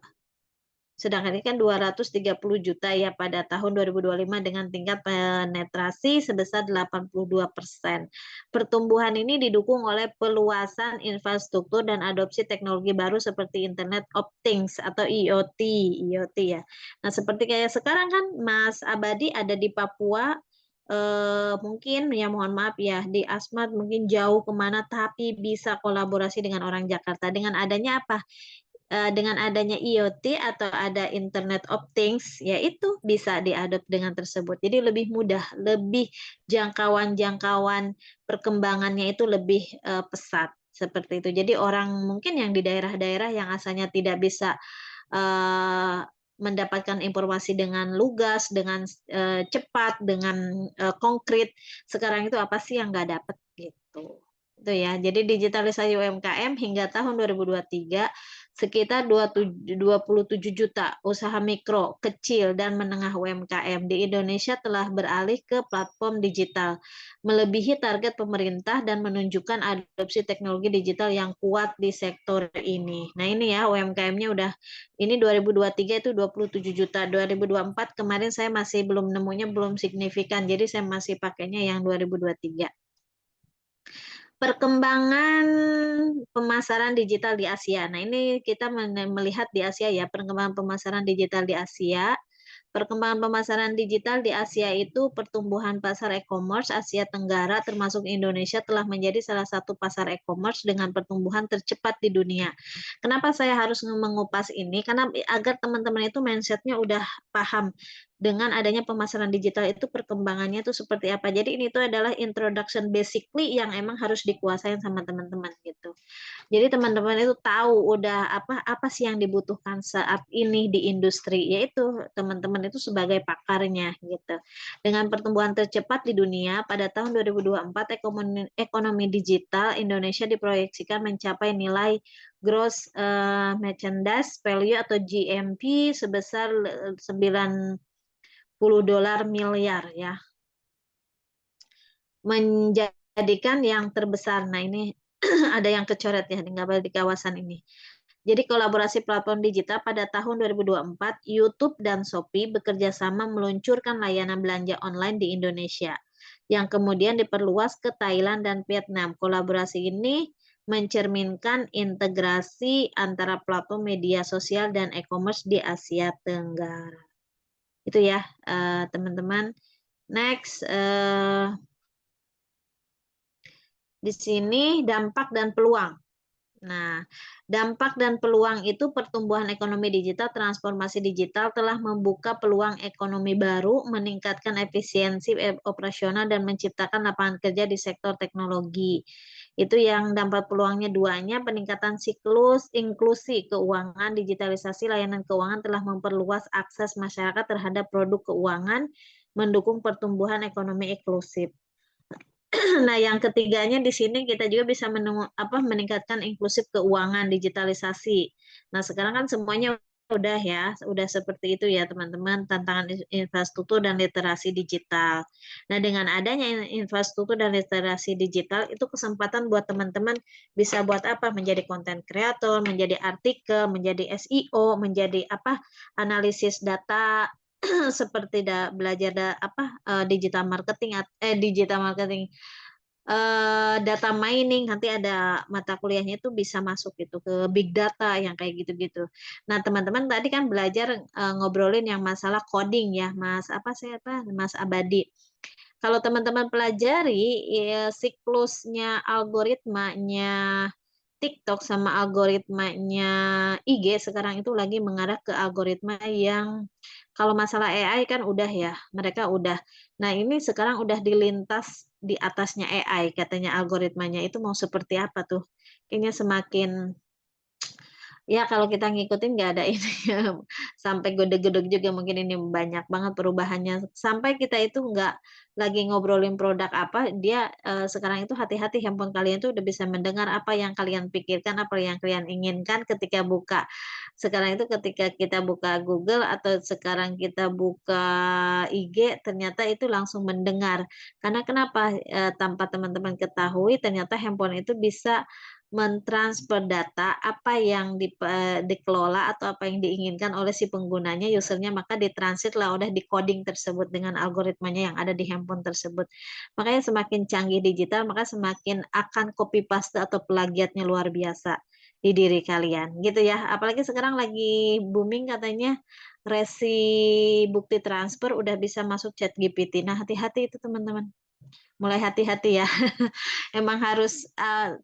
sedangkan ini kan 230 juta ya pada tahun 2025 dengan tingkat penetrasi sebesar 82%. Pertumbuhan ini didukung oleh peluasan infrastruktur dan adopsi teknologi baru seperti Internet of Things atau IoT ya. Nah, seperti kayak sekarang kan Mas Abadi ada di Papua, mungkin ya mohon maaf ya di Asmat mungkin jauh kemana tapi bisa kolaborasi dengan orang Jakarta dengan adanya apa? Dengan adanya IoT atau ada Internet of Things, yaitu bisa diadop dengan tersebut. Jadi lebih mudah, lebih jangkauan-jangkauan perkembangannya itu lebih pesat seperti itu. Jadi orang mungkin yang di daerah-daerah yang asalnya tidak bisa mendapatkan informasi dengan lugas, dengan cepat, dengan konkret. Sekarang itu apa sih yang nggak dapat gitu. Itu ya. Jadi digitalisasi UMKM hingga tahun 2023 sekitar 27 juta usaha mikro, kecil, dan menengah UMKM di Indonesia telah beralih ke platform digital, melebihi target pemerintah dan menunjukkan adopsi teknologi digital yang kuat di sektor ini. Nah ini ya UMKM-nya udah, ini 2023 itu 27 juta, 2024 kemarin saya masih belum nemunya, belum signifikan, jadi saya masih pakainya yang 2023. Perkembangan pemasaran digital di Asia. Nah, ini kita melihat di Asia ya, perkembangan pemasaran digital di Asia. Perkembangan pemasaran digital di Asia itu pertumbuhan pasar e-commerce Asia Tenggara termasuk Indonesia telah menjadi salah satu pasar e-commerce dengan pertumbuhan tercepat di dunia. Kenapa saya harus mengupas ini? Karena agar teman-teman itu mindsetnya udah paham dengan adanya pemasaran digital itu perkembangannya itu seperti apa. Jadi ini tuh adalah introduction basically yang emang harus dikuasain sama teman-teman gitu. Jadi teman-teman itu tahu udah apa sih yang dibutuhkan saat ini di industri, yaitu teman-teman itu sebagai pakarnya gitu. Dengan pertumbuhan tercepat di dunia pada tahun 2024 ekonomi digital Indonesia diproyeksikan mencapai nilai gross merchandise value atau GMV sebesar 90 dolar miliar ya. Menjadikan yang terbesar. Nah, ini ada yang kecoret ya di kawasan ini. Jadi kolaborasi platform digital pada tahun 2024, YouTube dan Shopee bekerja sama meluncurkan layanan belanja online di Indonesia, yang kemudian diperluas ke Thailand dan Vietnam. Kolaborasi ini mencerminkan integrasi antara platform media sosial dan e-commerce di Asia Tenggara. Itu ya, teman-teman. Next, di sini dampak dan peluang. Nah, dampak dan peluang itu pertumbuhan ekonomi digital, transformasi digital telah membuka peluang ekonomi baru, meningkatkan efisiensi operasional dan menciptakan lapangan kerja di sektor teknologi. Itu yang dampak peluangnya duanya, peningkatan siklus inklusi keuangan, digitalisasi layanan keuangan telah memperluas akses masyarakat terhadap produk keuangan, mendukung pertumbuhan ekonomi inklusif. Nah, yang ketiganya di sini kita juga bisa meningkatkan inklusif keuangan, digitalisasi. Nah, sekarang kan semuanya udah ya, udah seperti itu ya teman-teman, tantangan infrastruktur dan literasi digital. Nah, dengan adanya infrastruktur dan literasi digital itu kesempatan buat teman-teman bisa buat apa? Menjadi konten kreator, menjadi artikel, menjadi SEO, menjadi analisis data seperti belajar digital marketing data mining, nanti ada mata kuliahnya itu bisa masuk gitu ke big data yang kayak gitu-gitu. Nah, teman-teman tadi kan belajar ngobrolin yang masalah coding ya, Mas Mas Abadi. Kalau teman-teman pelajari ya, siklusnya algoritmanya TikTok sama algoritmanya IG sekarang itu lagi mengarah ke algoritma yang kalau masalah AI kan udah ya, mereka udah. Nah, ini sekarang udah dilintas di atasnya AI katanya algoritmanya itu mau seperti apa tuh? Kayaknya semakin ya kalau kita ngikutin nggak ada ini sampai gede-gede juga mungkin ini banyak banget perubahannya sampai kita itu nggak lagi ngobrolin produk apa dia sekarang itu hati-hati handphone kalian tuh udah bisa mendengar apa yang kalian pikirkan apa yang kalian inginkan ketika buka sekarang itu ketika kita buka Google atau sekarang kita buka IG ternyata itu langsung mendengar karena kenapa tanpa teman-teman ketahui ternyata handphone itu bisa mentransfer data apa yang dikelola atau apa yang diinginkan oleh si penggunanya, usernya, maka ditransit lah udah di coding tersebut dengan algoritmanya yang ada di handphone tersebut. Makanya semakin canggih digital, maka semakin akan copy paste atau plagiatnya luar biasa di diri kalian, gitu ya. Apalagi sekarang lagi booming katanya resi bukti transfer udah bisa masuk ChatGPT. Nah, hati-hati itu teman-teman. Mulai hati-hati ya. Emang harus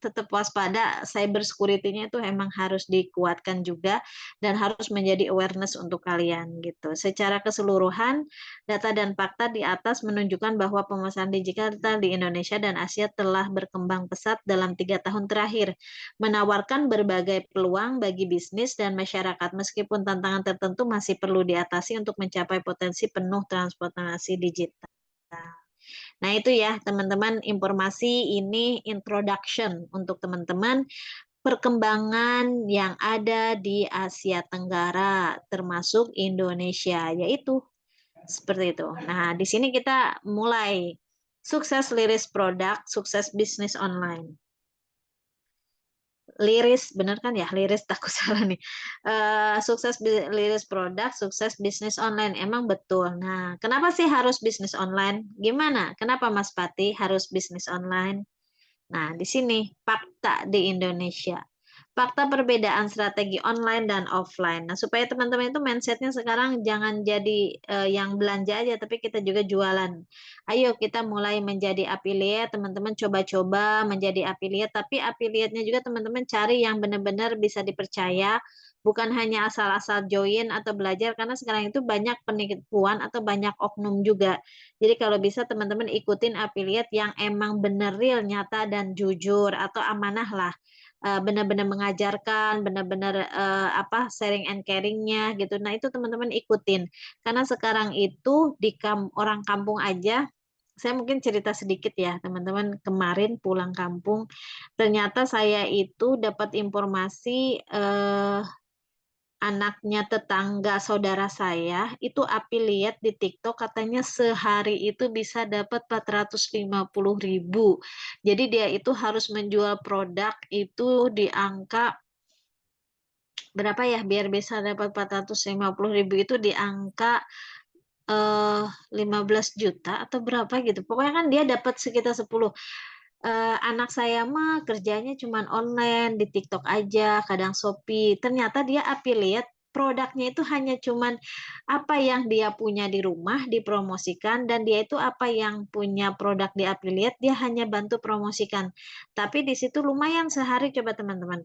tetap waspada, cyber security-nya itu emang harus dikuatkan juga dan harus menjadi awareness untuk kalian gitu. Secara keseluruhan, data dan fakta di atas menunjukkan bahwa pemesanan digital di Indonesia dan Asia telah berkembang pesat dalam 3 tahun terakhir, menawarkan berbagai peluang bagi bisnis dan masyarakat meskipun tantangan tertentu masih perlu diatasi untuk mencapai potensi penuh transformasi digital. Nah, itu ya, teman-teman, informasi ini introduction untuk teman-teman perkembangan yang ada di Asia Tenggara, termasuk Indonesia, yaitu seperti itu. Nah, di sini kita mulai sukses liris produk, sukses bisnis online. Liris, benar kan ya? Liris, takut salah nih. Sukses liris produk, sukses bisnis online. Emang betul. Nah, kenapa sih harus bisnis online? Gimana? Kenapa Mas Pati harus bisnis online? Nah, di sini fakta di Indonesia. Fakta perbedaan strategi online dan offline. Nah, supaya teman-teman itu mindsetnya sekarang jangan jadi yang belanja aja, tapi kita juga jualan. Ayo kita mulai menjadi affiliate, teman-teman coba-coba menjadi affiliate, tapi affiliate-nya juga teman-teman cari yang benar-benar bisa dipercaya, bukan hanya asal-asal join atau belajar, karena sekarang itu banyak penipuan atau banyak oknum juga. Jadi kalau bisa teman-teman ikutin affiliate yang emang bener real, nyata, dan jujur, atau amanah lah. Benar-benar mengajarkan, benar-benar sharing and caring-nya gitu. Nah, itu teman-teman ikutin. Karena sekarang itu di orang kampung aja, saya mungkin cerita sedikit ya, teman-teman. Kemarin pulang kampung, ternyata saya itu dapat informasi anaknya tetangga saudara saya itu affiliate di TikTok, katanya sehari itu bisa dapat 450.000. Jadi dia itu harus menjual produk itu di angka berapa ya, biar bisa dapat 450.000 itu di angka 15 juta atau berapa gitu. Pokoknya kan dia dapat sekitar 10. Anak saya mah kerjanya cuman online di TikTok aja, kadang Shopee. Ternyata dia affiliate, produknya itu hanya cuman apa yang dia punya di rumah dipromosikan, dan dia itu apa yang punya produk di affiliate dia hanya bantu promosikan. Tapi di situ lumayan sehari, coba teman-teman.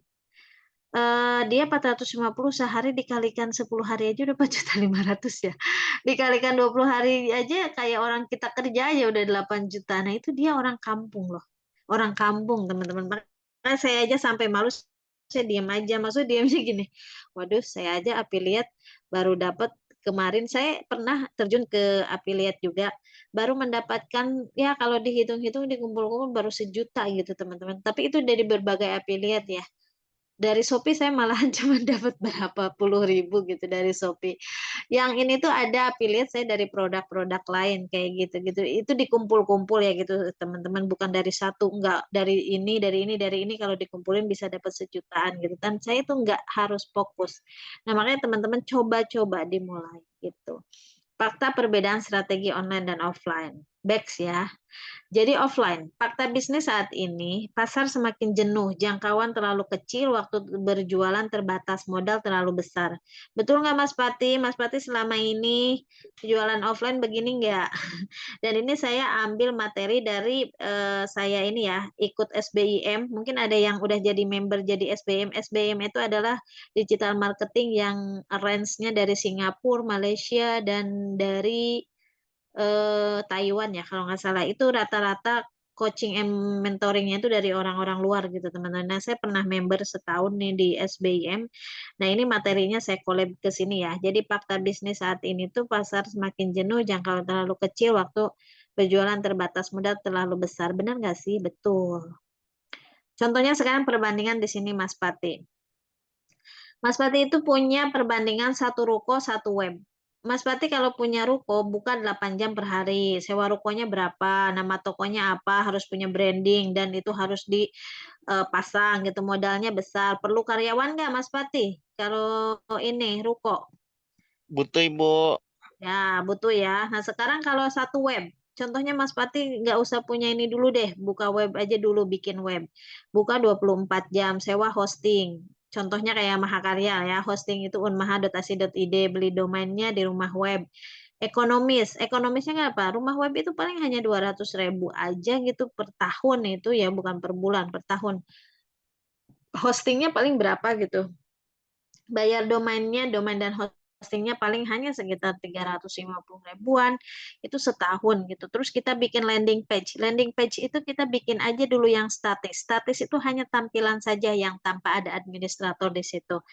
Dia 450 sehari dikalikan 10 hari aja udah 4.500.000 ya. Dikalikan 20 hari aja kayak orang kita kerja aja udah 8 juta. Nah, itu dia orang kampung loh. Orang kampung, teman-teman. Makanya saya aja sampai malu, saya diam aja. Maksudnya diamnya gini, waduh, saya aja affiliate baru dapat kemarin. Saya pernah terjun ke affiliate juga, baru mendapatkan ya kalau dihitung-hitung dikumpul-kumpul baru 1 juta gitu teman-teman. Tapi itu dari berbagai affiliate ya. Dari Shopee saya malahan cuma dapat berapa puluh ribu gitu dari Shopee. Yang ini tuh ada affiliate saya dari produk-produk lain kayak gitu-gitu. Itu dikumpul-kumpul ya gitu teman-teman, bukan dari satu, enggak dari ini, dari ini, dari ini, kalau dikumpulin bisa dapat 1 jutaan gitu. Dan saya itu enggak harus fokus. Nah, makanya teman-teman coba-coba dimulai gitu. Fakta perbedaan strategi online dan offline. Bex ya. Jadi offline, fakta bisnis saat ini, pasar semakin jenuh, jangkauan terlalu kecil, waktu berjualan terbatas, modal terlalu besar. Betul nggak Mas Pati? Mas Pati selama ini jualan offline begini nggak? Dan ini saya ambil materi dari saya ini ya, ikut SBIM. Mungkin ada yang udah jadi member jadi SBIM. SBIM itu adalah digital marketing yang range-nya dari Singapura, Malaysia, dan dari Taiwan ya kalau nggak salah. Itu rata-rata coaching and mentoringnya itu dari orang-orang luar gitu teman-teman. Nah, saya pernah member setahun nih di SBIM. Nah, ini materinya saya collab ke sini ya. Jadi fakta bisnis saat ini tuh pasar semakin jenuh, jangkauan terlalu kecil, waktu berjualan terbatas, modal terlalu besar. Benar nggak sih? Betul. Contohnya sekarang perbandingan di sini Mas Pati. Mas Pati itu punya perbandingan 1 ruko, 1 web. Mas Pati kalau punya ruko buka 8 jam per hari, sewa rukonya berapa, nama tokonya apa, harus punya branding, dan itu harus dipasang gitu, modalnya besar. Perlu karyawan nggak Mas Pati? Kalau ini ruko? Butuh Ibu. Ya, butuh ya. Nah, sekarang kalau 1 web, contohnya Mas Pati nggak usah punya ini dulu deh, buka web aja dulu, bikin web. Buka 24 jam, sewa hosting. Contohnya kayak Mahakarya ya, hosting itu unmaha.ac.id, beli domainnya di rumah web. Ekonomisnya nggak apa? Rumah web itu paling hanya 200.000 aja gitu per tahun itu ya, bukan per bulan, per tahun. Hostingnya paling berapa gitu? Bayar domainnya, domain dan hostingnya paling hanya sekitar 350 ribuan itu setahun gitu. Terus kita bikin landing page. Landing page itu kita bikin aja dulu yang statis. Statis itu hanya tampilan saja yang tanpa ada administrator di situ.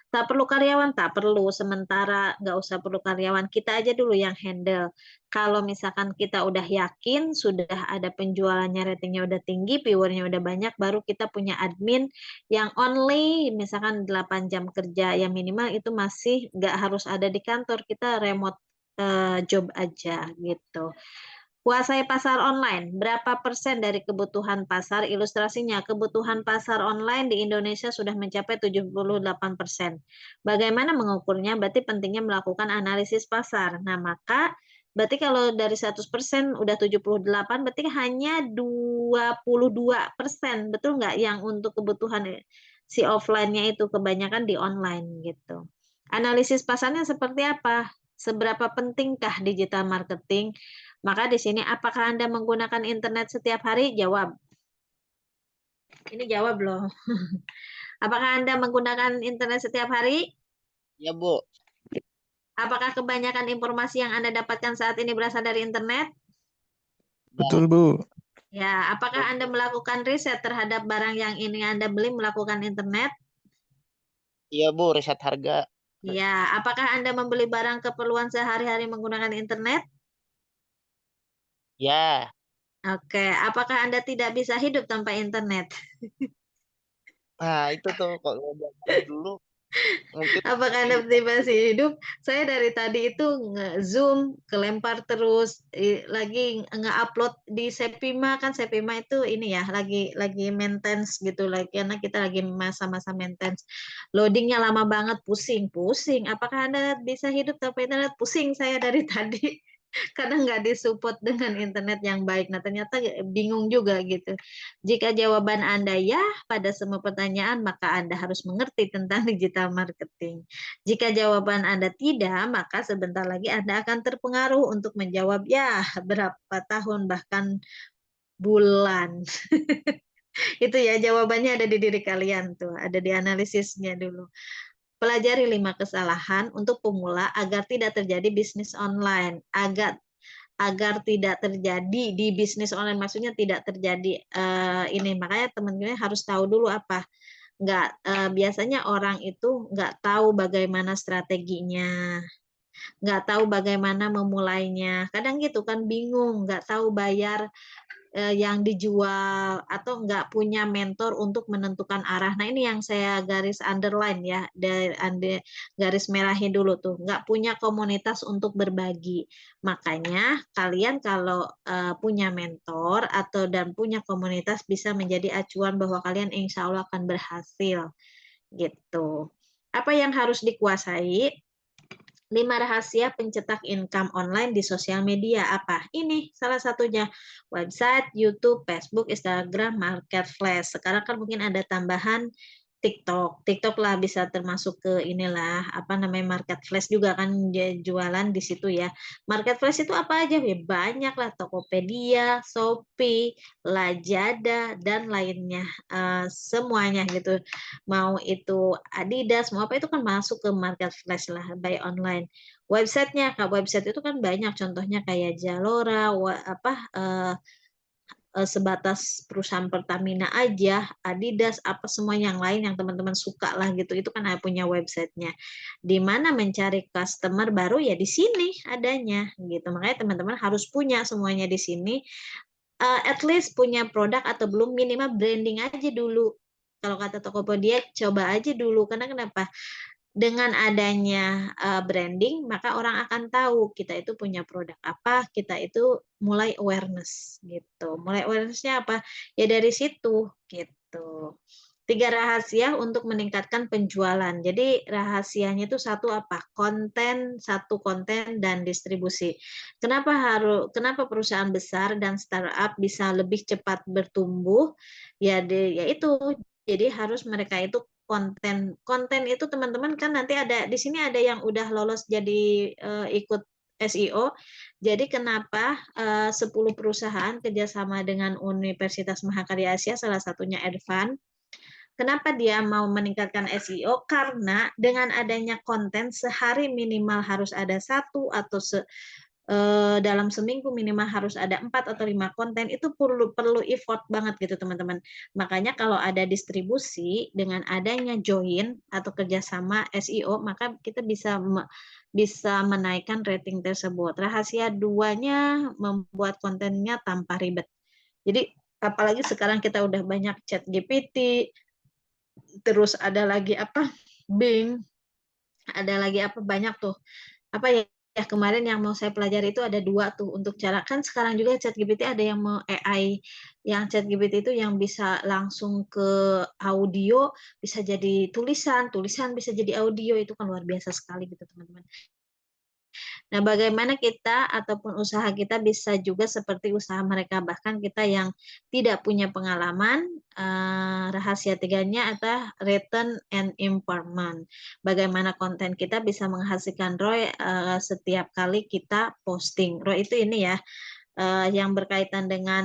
Tak perlu karyawan, tak perlu. Sementara nggak usah perlu karyawan, kita aja dulu yang handle. Kalau misalkan kita udah yakin, sudah ada penjualannya, ratingnya udah tinggi, viewernya udah banyak, baru kita punya admin yang only, misalkan 8 jam kerja, yang minimal itu masih nggak harus ada di kantor, kita remote job aja gitu. Kuasai pasar online, berapa persen dari kebutuhan pasar? Ilustrasinya, kebutuhan pasar online di Indonesia sudah mencapai 78%. Bagaimana mengukurnya? Berarti pentingnya melakukan analisis pasar. Nah, maka berarti kalau dari 100% udah 78, berarti hanya 22%. Betul nggak yang untuk kebutuhan si offline-nya itu kebanyakan di online gitu. Analisis pasarnya seperti apa? Seberapa pentingkah digital marketing? Maka di sini, apakah Anda menggunakan internet setiap hari? Jawab. Ini jawab loh. Apakah Anda menggunakan internet setiap hari? Ya, Bu. Apakah kebanyakan informasi yang Anda dapatkan saat ini berasal dari internet? Betul, Bu. Ya, apakah Anda melakukan riset terhadap barang yang ini Anda beli melakukan internet? Iya, Bu, riset harga. Ya, apakah Anda membeli barang keperluan sehari-hari menggunakan internet? Ya. Oke, apakah Anda tidak bisa hidup tanpa internet? Nah, itu tuh kalau zaman dulu mungkin Apakah Anda masih hidup? Saya dari tadi itu nge-zoom, kelempar terus, lagi nge-upload di Sepima, kan Sepima itu ini ya, lagi maintenance gitu, lagi karena kita lagi masa-masa maintenance. Loadingnya lama banget, pusing. Apakah Anda bisa hidup tanpa internet? Pusing saya dari tadi. Kadang nggak disupport dengan internet yang baik. Nah, ternyata bingung juga gitu. Jika jawaban Anda ya pada semua pertanyaan, maka Anda harus mengerti tentang digital marketing. Jika jawaban Anda tidak, maka sebentar lagi Anda akan terpengaruh untuk menjawab ya berapa tahun, bahkan bulan. Itu ya jawabannya ada di diri kalian tuh, ada di analisisnya dulu. Pelajari 5 kesalahan untuk pemula agar tidak terjadi bisnis online. Agar tidak terjadi di bisnis online, maksudnya tidak terjadi ini, makanya teman-teman harus tahu dulu apa. Biasanya orang itu nggak tahu bagaimana strateginya, nggak tahu bagaimana memulainya. Kadang gitu kan bingung, nggak tahu bayar yang dijual atau nggak punya mentor untuk menentukan arah. Nah, ini yang saya garis underline ya, garis merahin dulu tuh, nggak punya komunitas untuk berbagi. Makanya kalian kalau punya mentor dan punya komunitas bisa menjadi acuan bahwa kalian insya Allah akan berhasil gitu. Apa yang harus dikuasai? 5 rahasia pencetak income online di sosial media. Apa? Ini salah satunya. Website, YouTube, Facebook, Instagram, Marketplace. Sekarang kan mungkin ada tambahan TikTok. TikTok lah bisa termasuk ke inilah, apa namanya, Marketplace juga kan jualan di situ ya. Marketplace itu apa aja? Ya banyak lah, Tokopedia, Shopee, Lazada, dan lainnya. Semuanya gitu. Mau itu Adidas, mau apa itu kan masuk ke Marketplace lah, by online. Websitenya, Kak, website itu kan banyak, contohnya kayak Zalora, sebatas perusahaan Pertamina aja, Adidas, apa semua yang lain yang teman-teman suka lah gitu, itu kan punya websitenya. Di mana mencari customer baru ya di sini adanya gitu. Makanya teman-teman harus punya semuanya di sini. At least punya produk atau belum, minimal branding aja dulu. Kalau kata Tokopedia, coba aja dulu. Karena kenapa? Dengan adanya branding, maka orang akan tahu kita itu punya produk apa, kita itu mulai awareness gitu. Mulai awarenessnya apa? Ya dari situ gitu. 3 rahasia untuk meningkatkan penjualan. Jadi rahasianya itu satu apa? Satu konten dan distribusi. Kenapa perusahaan besar dan startup bisa lebih cepat bertumbuh? Yaitu jadi harus mereka itu konten. Konten itu teman-teman kan nanti ada di sini ada yang udah lolos jadi ikut SEO. Jadi kenapa 10 perusahaan kerjasama dengan Universitas Mahakarya Asia, salah satunya Advan. Kenapa dia mau meningkatkan SEO? Karena dengan adanya konten sehari minimal harus ada 1 atau dalam seminggu minimal harus ada 4 atau 5 konten, itu perlu effort banget gitu teman-teman. Makanya kalau ada distribusi dengan adanya join atau kerjasama SEO, maka kita bisa menaikkan rating tersebut. Rahasia 2-nya membuat kontennya tanpa ribet. Jadi apalagi sekarang kita udah banyak chat GPT, terus ada lagi apa Bing, ada lagi apa banyak tuh apa ya kemarin yang mau saya pelajari itu ada 2 tuh untuk cara, kan sekarang juga ChatGPT ada yang mau AI, yang ChatGPT itu yang bisa langsung ke audio, bisa jadi tulisan bisa jadi audio, itu kan luar biasa sekali gitu teman-teman. Nah, bagaimana kita ataupun usaha kita bisa juga seperti usaha mereka, bahkan kita yang tidak punya pengalaman, rahasia 3-nya adalah return and improvement. Bagaimana konten kita bisa menghasilkan ROI setiap kali kita posting. ROI itu ini ya, yang berkaitan dengan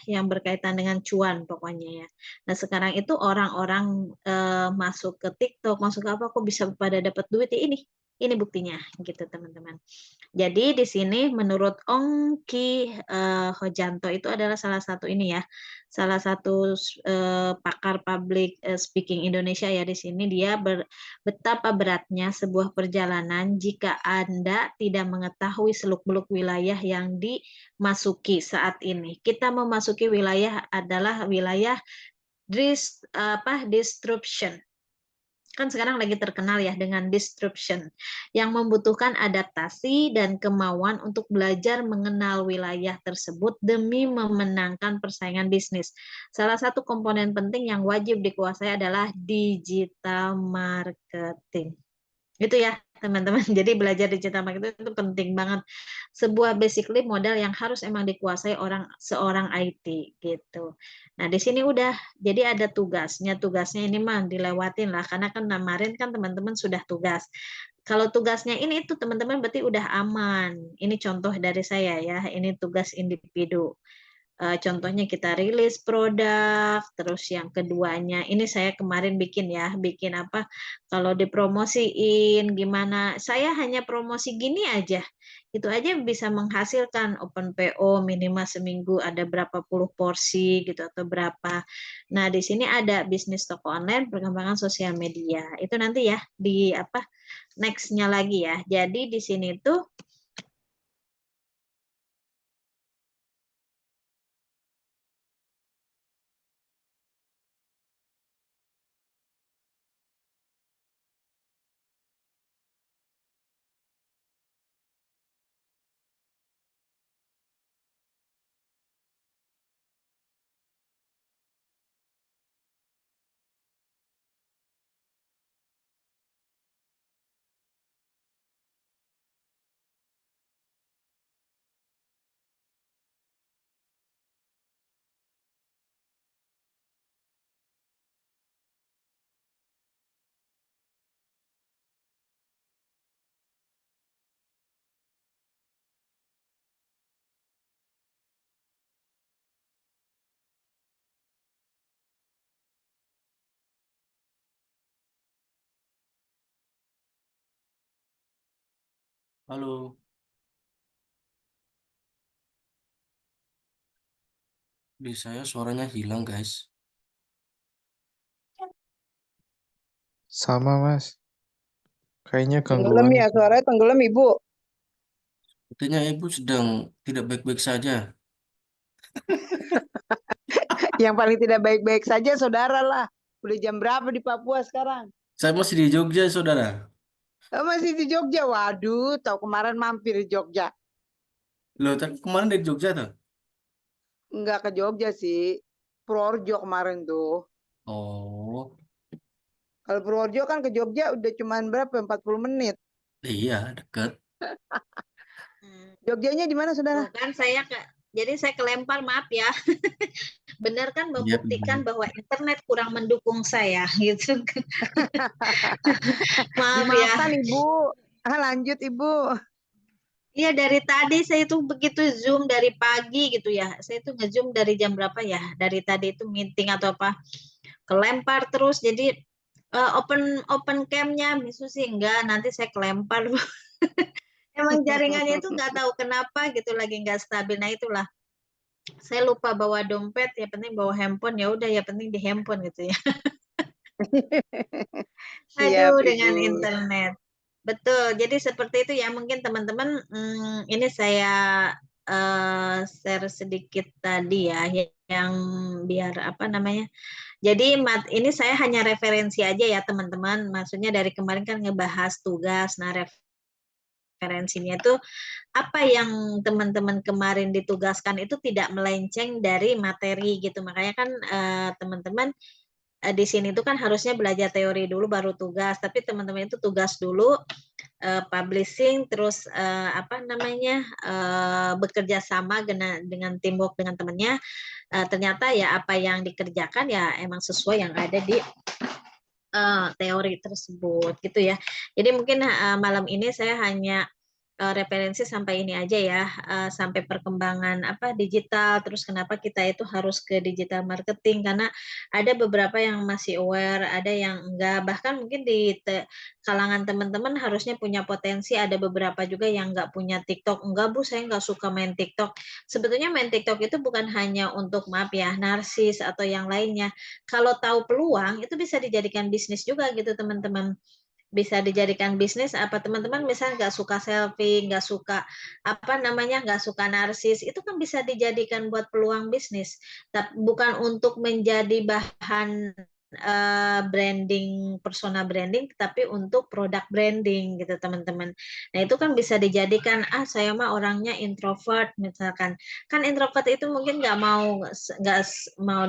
yang berkaitan dengan cuan pokoknya ya. Nah, sekarang itu orang-orang masuk ke TikTok, masuk ke apa kok bisa pada dapat duit ya ini buktinya gitu teman-teman. Jadi di sini menurut Ongki Hojanto itu adalah salah satu ini ya, salah satu pakar public speaking Indonesia ya, di sini dia betapa beratnya sebuah perjalanan jika Anda tidak mengetahui seluk-beluk wilayah yang dimasuki saat ini. Kita memasuki wilayah adalah wilayah disruption. Kan sekarang lagi terkenal ya dengan disruption, yang membutuhkan adaptasi dan kemauan untuk belajar mengenal wilayah tersebut demi memenangkan persaingan bisnis. Salah satu komponen penting yang wajib dikuasai adalah digital marketing. Itu ya teman-teman. Jadi belajar digital marketing itu penting banget. Sebuah basically modal yang harus emang dikuasai seorang IT gitu. Nah, di sini udah jadi ada tugasnya. Tugasnya ini mah dilewatin lah karena kan kemarin kan teman-teman sudah tugas. Kalau tugasnya ini itu teman-teman berarti udah aman. Ini contoh dari saya ya. Ini tugas individu. Contohnya kita rilis produk, terus yang keduanya ini saya kemarin bikin apa, kalau dipromosiin gimana, saya hanya promosi gini aja, itu aja bisa menghasilkan open PO minimal seminggu ada berapa puluh porsi gitu atau berapa. Nah, di sini ada bisnis toko online, perkembangan sosial media, itu nanti ya di next-nya lagi ya. Jadi di sini tuh Halo, di saya suaranya hilang guys. Sama, Mas. Kayaknya Tenggelam gangguan. ya, suaranya tenggelam Ibu. Sepertinya ibu sedang tidak baik-baik saja. Yang paling tidak baik-baik saja saudara lah. Udah jam berapa di Papua sekarang? Saya masih di Jogja, saudara. Masih di Jogja. Waduh, tahu kemarin mampir di Jogja. Loh, tapi kemarin dari Jogja tuh. Enggak ke Jogja sih. Purworejo kemarin tuh. Oh, Kalau Purworejo kan ke Jogja udah cuman berapa? 40 menit. iya, deket. Jogjanya di mana saudara? kan jadi saya kelempar, maaf ya. benar kan Iya, membuktikan benar. bahwa internet kurang mendukung saya gitu. Maaf ya. Dimaafkan Ibu. Lanjut Ibu. Iya dari tadi saya itu begitu Zoom dari pagi gitu ya. Saya itu nge-Zoom dari jam berapa ya? Dari tadi itu meeting atau apa kelempar terus. Jadi open cam-nya Misu sih enggak, nanti saya kelempar. Emang jaringannya itu nggak tahu kenapa gitu lagi nggak stabil. Nah itulah saya lupa bawa dompet, ya penting bawa handphone, ya udah ya penting di handphone gitu ya. Siap Aduh Ibu. dengan internet. Betul, jadi seperti itu ya mungkin teman-teman, ini saya share sedikit tadi ya, yang biar apa namanya. Jadi ini saya hanya referensi aja ya teman-teman, maksudnya dari kemarin kan ngebahas tugas, nah referensinya itu apa yang teman-teman kemarin ditugaskan itu tidak melenceng dari materi gitu, makanya kan teman-teman di sini itu kan harusnya belajar teori dulu baru tugas, tapi teman-teman itu tugas dulu publishing, terus apa namanya bekerja sama dengan teamwork dengan temannya. Ternyata ya apa yang dikerjakan ya emang sesuai yang ada di teori tersebut gitu ya. Jadi mungkin malam ini saya hanya referensi sampai ini aja ya, sampai perkembangan apa digital, terus kenapa kita itu harus ke digital marketing, karena ada beberapa yang masih aware, ada yang enggak, bahkan mungkin di kalangan teman-teman harusnya punya potensi, ada beberapa juga yang enggak punya TikTok. Enggak Bu, saya enggak suka main TikTok. Sebetulnya main TikTok itu bukan hanya untuk maaf ya narsis atau yang lainnya. Kalau tahu peluang itu bisa dijadikan bisnis juga gitu teman-teman, bisa dijadikan bisnis. Apa teman-teman misalnya nggak suka selfie, nggak suka apa namanya, nggak suka narsis, itu kan bisa dijadikan buat peluang bisnis, tapi bukan untuk menjadi bahan branding, persona branding, tapi untuk produk branding gitu teman-teman. Nah itu kan bisa dijadikan, saya mah orangnya introvert misalkan, kan introvert itu mungkin nggak mau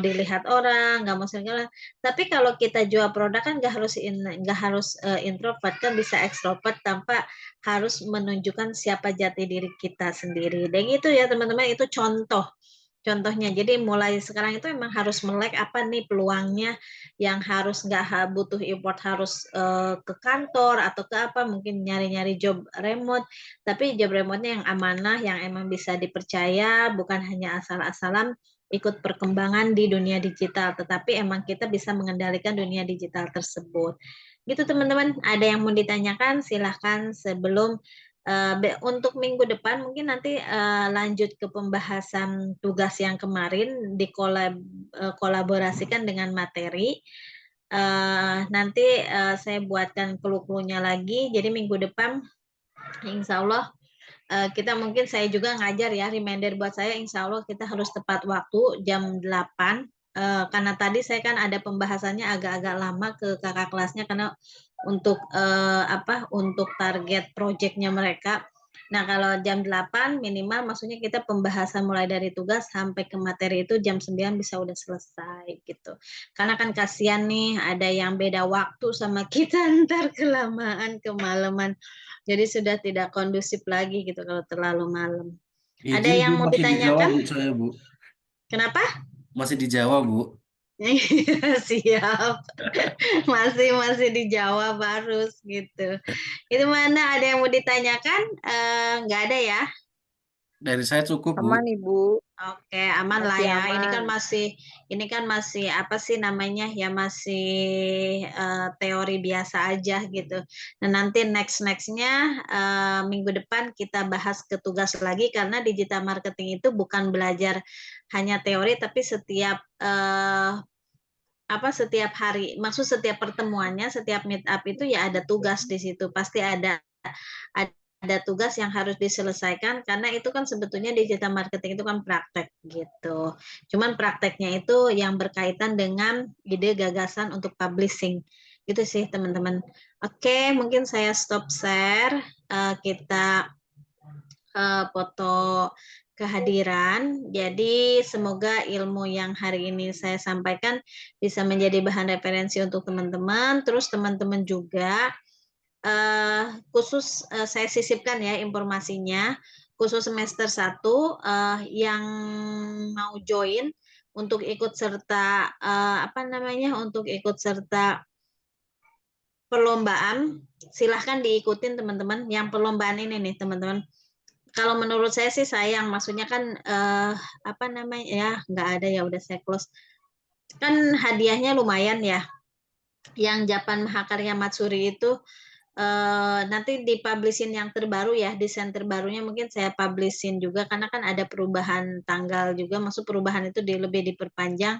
dilihat orang, nggak mau segala. Tapi kalau kita jual produk kan nggak harus introvert, kan bisa ekstrovert tanpa harus menunjukkan siapa jati diri kita sendiri. Dan itu ya teman-teman, itu contohnya. Jadi mulai sekarang itu emang harus melek apa nih peluangnya, yang harus nggak butuh import harus ke kantor atau ke apa, mungkin nyari-nyari job remote, tapi job remote-nya yang amanah, yang emang bisa dipercaya, bukan hanya asal-asalan ikut perkembangan di dunia digital, tetapi emang kita bisa mengendalikan dunia digital tersebut. Gitu teman-teman, ada yang mau ditanyakan silahkan sebelum untuk minggu depan mungkin nanti lanjut ke pembahasan tugas yang kemarin kolaborasikan dengan materi. Nanti saya buatkan clue-cluenya lagi, jadi minggu depan insya Allah kita mungkin saya juga ngajar ya, reminder buat saya insya Allah kita harus tepat waktu jam 8, karena tadi saya kan ada pembahasannya agak-agak lama ke kakak kelasnya karena untuk untuk target proyeknya mereka. Nah kalau jam 8 minimal, maksudnya kita pembahasan mulai dari tugas sampai ke materi itu jam 9 bisa udah selesai gitu. Karena kan kasihan nih ada yang beda waktu sama kita, ntar kelamaan kemalaman. Jadi sudah tidak kondusif lagi gitu kalau terlalu malam. Ada Izin Bu, yang mau masih di Jawa ditanyakan? Bu saya Bu. Kenapa? Masih di Jawa Bu. Siap. Masih dijawab harus gitu. Itu mana ada yang mau ditanyakan? Nggak ada ya? Dari saya cukup Bu. Aman Ibu. Oke, aman lah Masih ya. aman. Ini kan masih apa sih namanya ya, masih teori biasa aja gitu. Nah nanti nextnya minggu depan kita bahas ke tugas lagi, karena digital marketing itu bukan belajar hanya teori, tapi setiap setiap hari, maksud setiap pertemuannya, setiap meet up itu ya ada tugas di situ, pasti ada tugas yang harus diselesaikan, karena itu kan sebetulnya digital marketing itu kan praktek gitu. Cuman prakteknya itu yang berkaitan dengan ide gagasan untuk publishing. Gitu sih teman-teman. Oke, mungkin saya stop share. Kita foto kehadiran. Jadi semoga ilmu yang hari ini saya sampaikan bisa menjadi bahan referensi untuk teman-teman. Terus teman-teman juga khusus saya sisipkan ya informasinya, khusus semester 1 yang mau join untuk ikut serta untuk ikut serta perlombaan, silahkan diikutin teman-teman. Yang perlombaan ini nih teman-teman. Kalau menurut saya sih sayang, maksudnya kan nggak ada ya, udah saya close. Kan hadiahnya lumayan ya. Yang Japan Mahakarya Matsuri itu nanti dipublishin yang terbaru ya, desain terbarunya mungkin saya publishin juga karena kan ada perubahan tanggal juga, maksud perubahan itu lebih diperpanjang.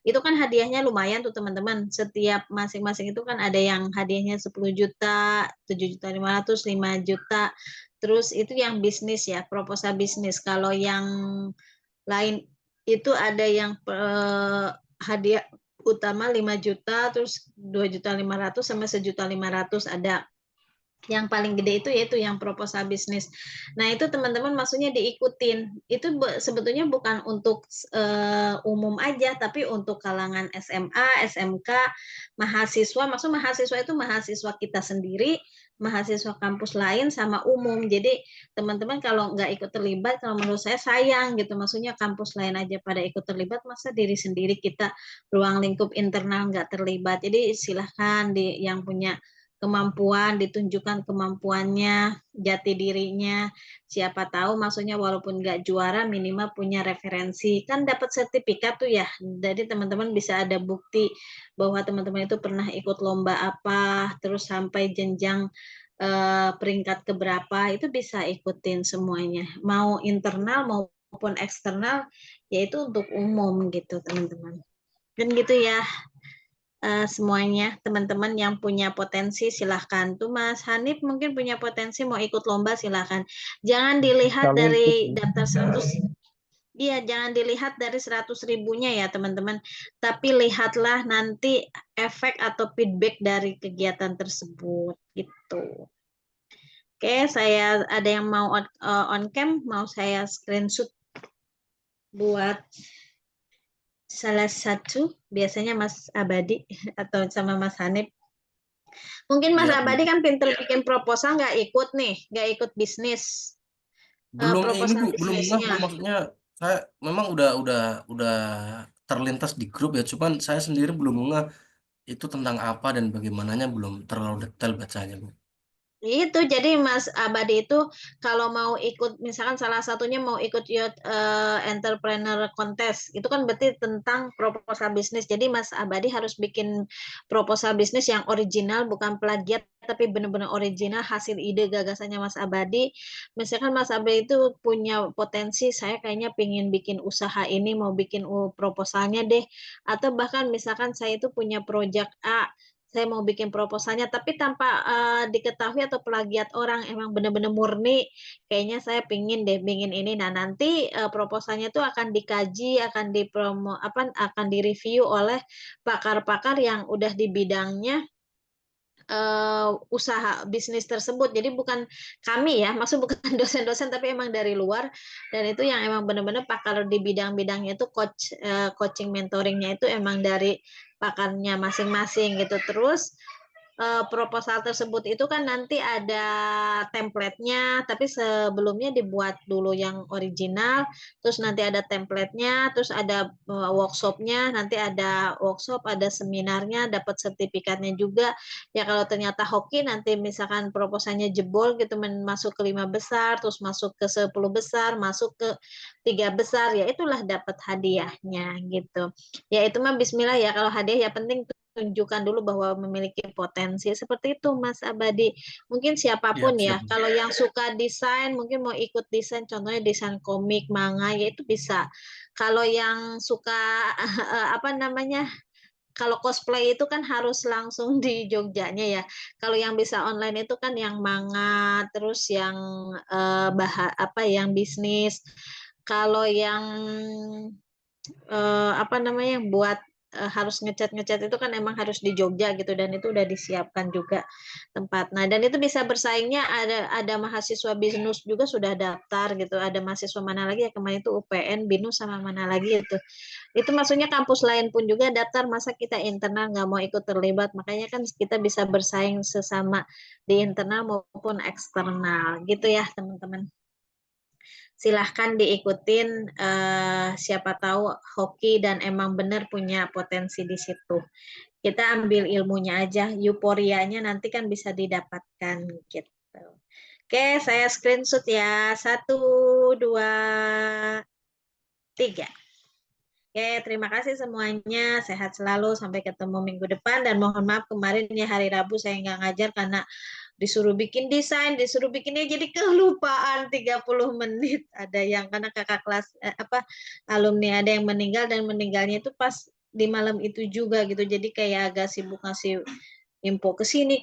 Itu kan hadiahnya lumayan tuh teman-teman. Setiap masing-masing itu kan ada yang hadiahnya 10 juta, 7.500.000, 5 juta. Terus itu yang bisnis ya, proposal bisnis. Kalau yang lain itu ada yang hadiah utama 5 juta, terus 2.500.000 sama 1.500.000 ada. Yang paling gede itu yaitu yang proposal bisnis. Nah itu teman-teman maksudnya diikutin. Itu sebetulnya bukan untuk umum aja, tapi untuk kalangan SMA, SMK, mahasiswa. Maksud mahasiswa itu mahasiswa kita sendiri, mahasiswa kampus lain, sama umum. Jadi teman-teman kalau nggak ikut terlibat, kalau menurut saya sayang gitu. Maksudnya kampus lain aja pada ikut terlibat, masa diri sendiri kita ruang lingkup internal nggak terlibat. Jadi silahkan yang punya kemampuan, ditunjukkan kemampuannya, jati dirinya, siapa tahu maksudnya walaupun nggak juara minimal punya referensi, kan dapat sertifikat tuh ya, jadi teman-teman bisa ada bukti bahwa teman-teman itu pernah ikut lomba apa, terus sampai jenjang peringkat keberapa, itu bisa ikutin semuanya, mau internal maupun eksternal, yaitu untuk umum gitu teman-teman, kan gitu ya. Semuanya teman-teman yang punya potensi silahkan. Tuh Mas Hanif mungkin punya potensi mau ikut lomba silahkan. Jangan dilihat Kalau dari ikut daftar 100. Iya, jangan dilihat dari 100.000-nya ya teman-teman. Tapi lihatlah nanti efek atau feedback dari kegiatan tersebut gitu. Oke, saya ada yang mau on cam, mau saya screenshot buat salah satu, biasanya Mas Abadi atau sama Mas Hanif. Mungkin Mas Ya, Abadi kan pinter bikin proposal, nggak ikut nih, nggak ikut bisnis. belum ini Proposal Bu, belum ngeh Bu, bisnisnya. maksudnya saya memang udah terlintas di grup ya, cuman saya sendiri belum ngeh itu tentang apa dan bagaimananya, belum terlalu detail bacanya Bu. Itu jadi Mas Abadi itu kalau mau ikut, misalkan salah satunya mau ikut Youth Entrepreneur Contest, itu kan berarti tentang proposal bisnis. Jadi Mas Abadi harus bikin proposal bisnis yang original, bukan plagiat, tapi benar-benar original hasil ide gagasannya Mas Abadi. Misalkan Mas Abadi itu punya potensi, saya kayaknya pengen bikin usaha ini, mau bikin proposalnya deh. Atau bahkan misalkan saya itu punya proyek A, saya mau bikin proposalnya tapi tanpa diketahui atau plagiat orang, emang benar-benar murni kayaknya saya pingin ini. Nah nanti proposalnya itu akan dikaji, akan akan direview oleh pakar-pakar yang udah di bidangnya usaha bisnis tersebut. Jadi bukan kami ya, maksud bukan dosen-dosen, tapi emang dari luar, dan itu yang emang benar-benar pakar di bidang-bidangnya itu, coaching mentoringnya itu emang dari pakarnya masing-masing gitu. Terus proposal tersebut itu kan nanti ada template-nya, tapi sebelumnya dibuat dulu yang original, terus nanti ada template-nya, terus ada workshop-nya, nanti ada workshop, ada seminarnya, dapat sertifikatnya juga. Ya kalau ternyata hoki, nanti misalkan proposalnya jebol gitu, masuk ke 5 besar, terus masuk ke 10 besar, masuk ke 3 besar, ya itulah dapat hadiahnya gitu. Ya itu mah bismillah ya, kalau hadiah ya penting tunjukkan dulu bahwa memiliki potensi, seperti itu Mas Abadi. Mungkin siapapun ya, Siap. kalau yang suka desain mungkin mau ikut desain, contohnya desain komik, manga, ya itu bisa. Kalau yang suka kalau cosplay itu kan harus langsung di Jogjanya ya. Kalau yang bisa online itu kan yang manga, terus yang yang bisnis. Kalau yang buat harus ngecat itu kan emang harus di Jogja gitu, dan itu udah disiapkan juga tempat. Nah, dan itu bisa bersaingnya, ada mahasiswa BINUS juga sudah daftar gitu. Ada mahasiswa mana lagi ya kemarin itu, UPN, BINUS, sama mana lagi itu. Itu maksudnya kampus lain pun juga daftar, masa kita internal nggak mau ikut terlibat. Makanya kan kita bisa bersaing sesama di internal maupun eksternal gitu ya teman-teman. silahkan diikutin, siapa tahu hoki dan emang benar punya potensi di situ. Kita ambil ilmunya aja, euforianya nanti kan bisa didapatkan gitu. Oke, saya screenshot ya. 1, 2, 3. Oke, terima kasih semuanya. Sehat selalu. Sampai ketemu minggu depan. Dan mohon maaf kemarin ya hari Rabu saya nggak ngajar karena disuruh bikin desain, disuruh bikinnya jadi kelupaan 30 menit. Ada yang karena kakak kelas alumni ada yang meninggal dan meninggalnya itu pas di malam itu juga gitu. Jadi kayak agak sibuk ngasih info ke sini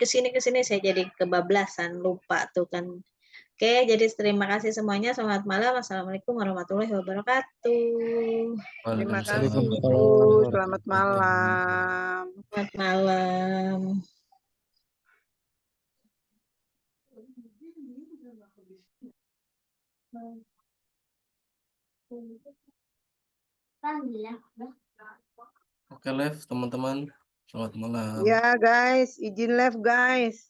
saya jadi kebablasan, lupa tuh kan. Oke, jadi terima kasih semuanya. Selamat malam. Assalamualaikum warahmatullahi wabarakatuh. Terima Waalaikumsalam kasih, warahmatullahi Bu. wabarakatuh. Selamat malam. Selamat malam. Oke, Lev, teman-teman. Selamat malam. Ya, guys. Izin live, guys.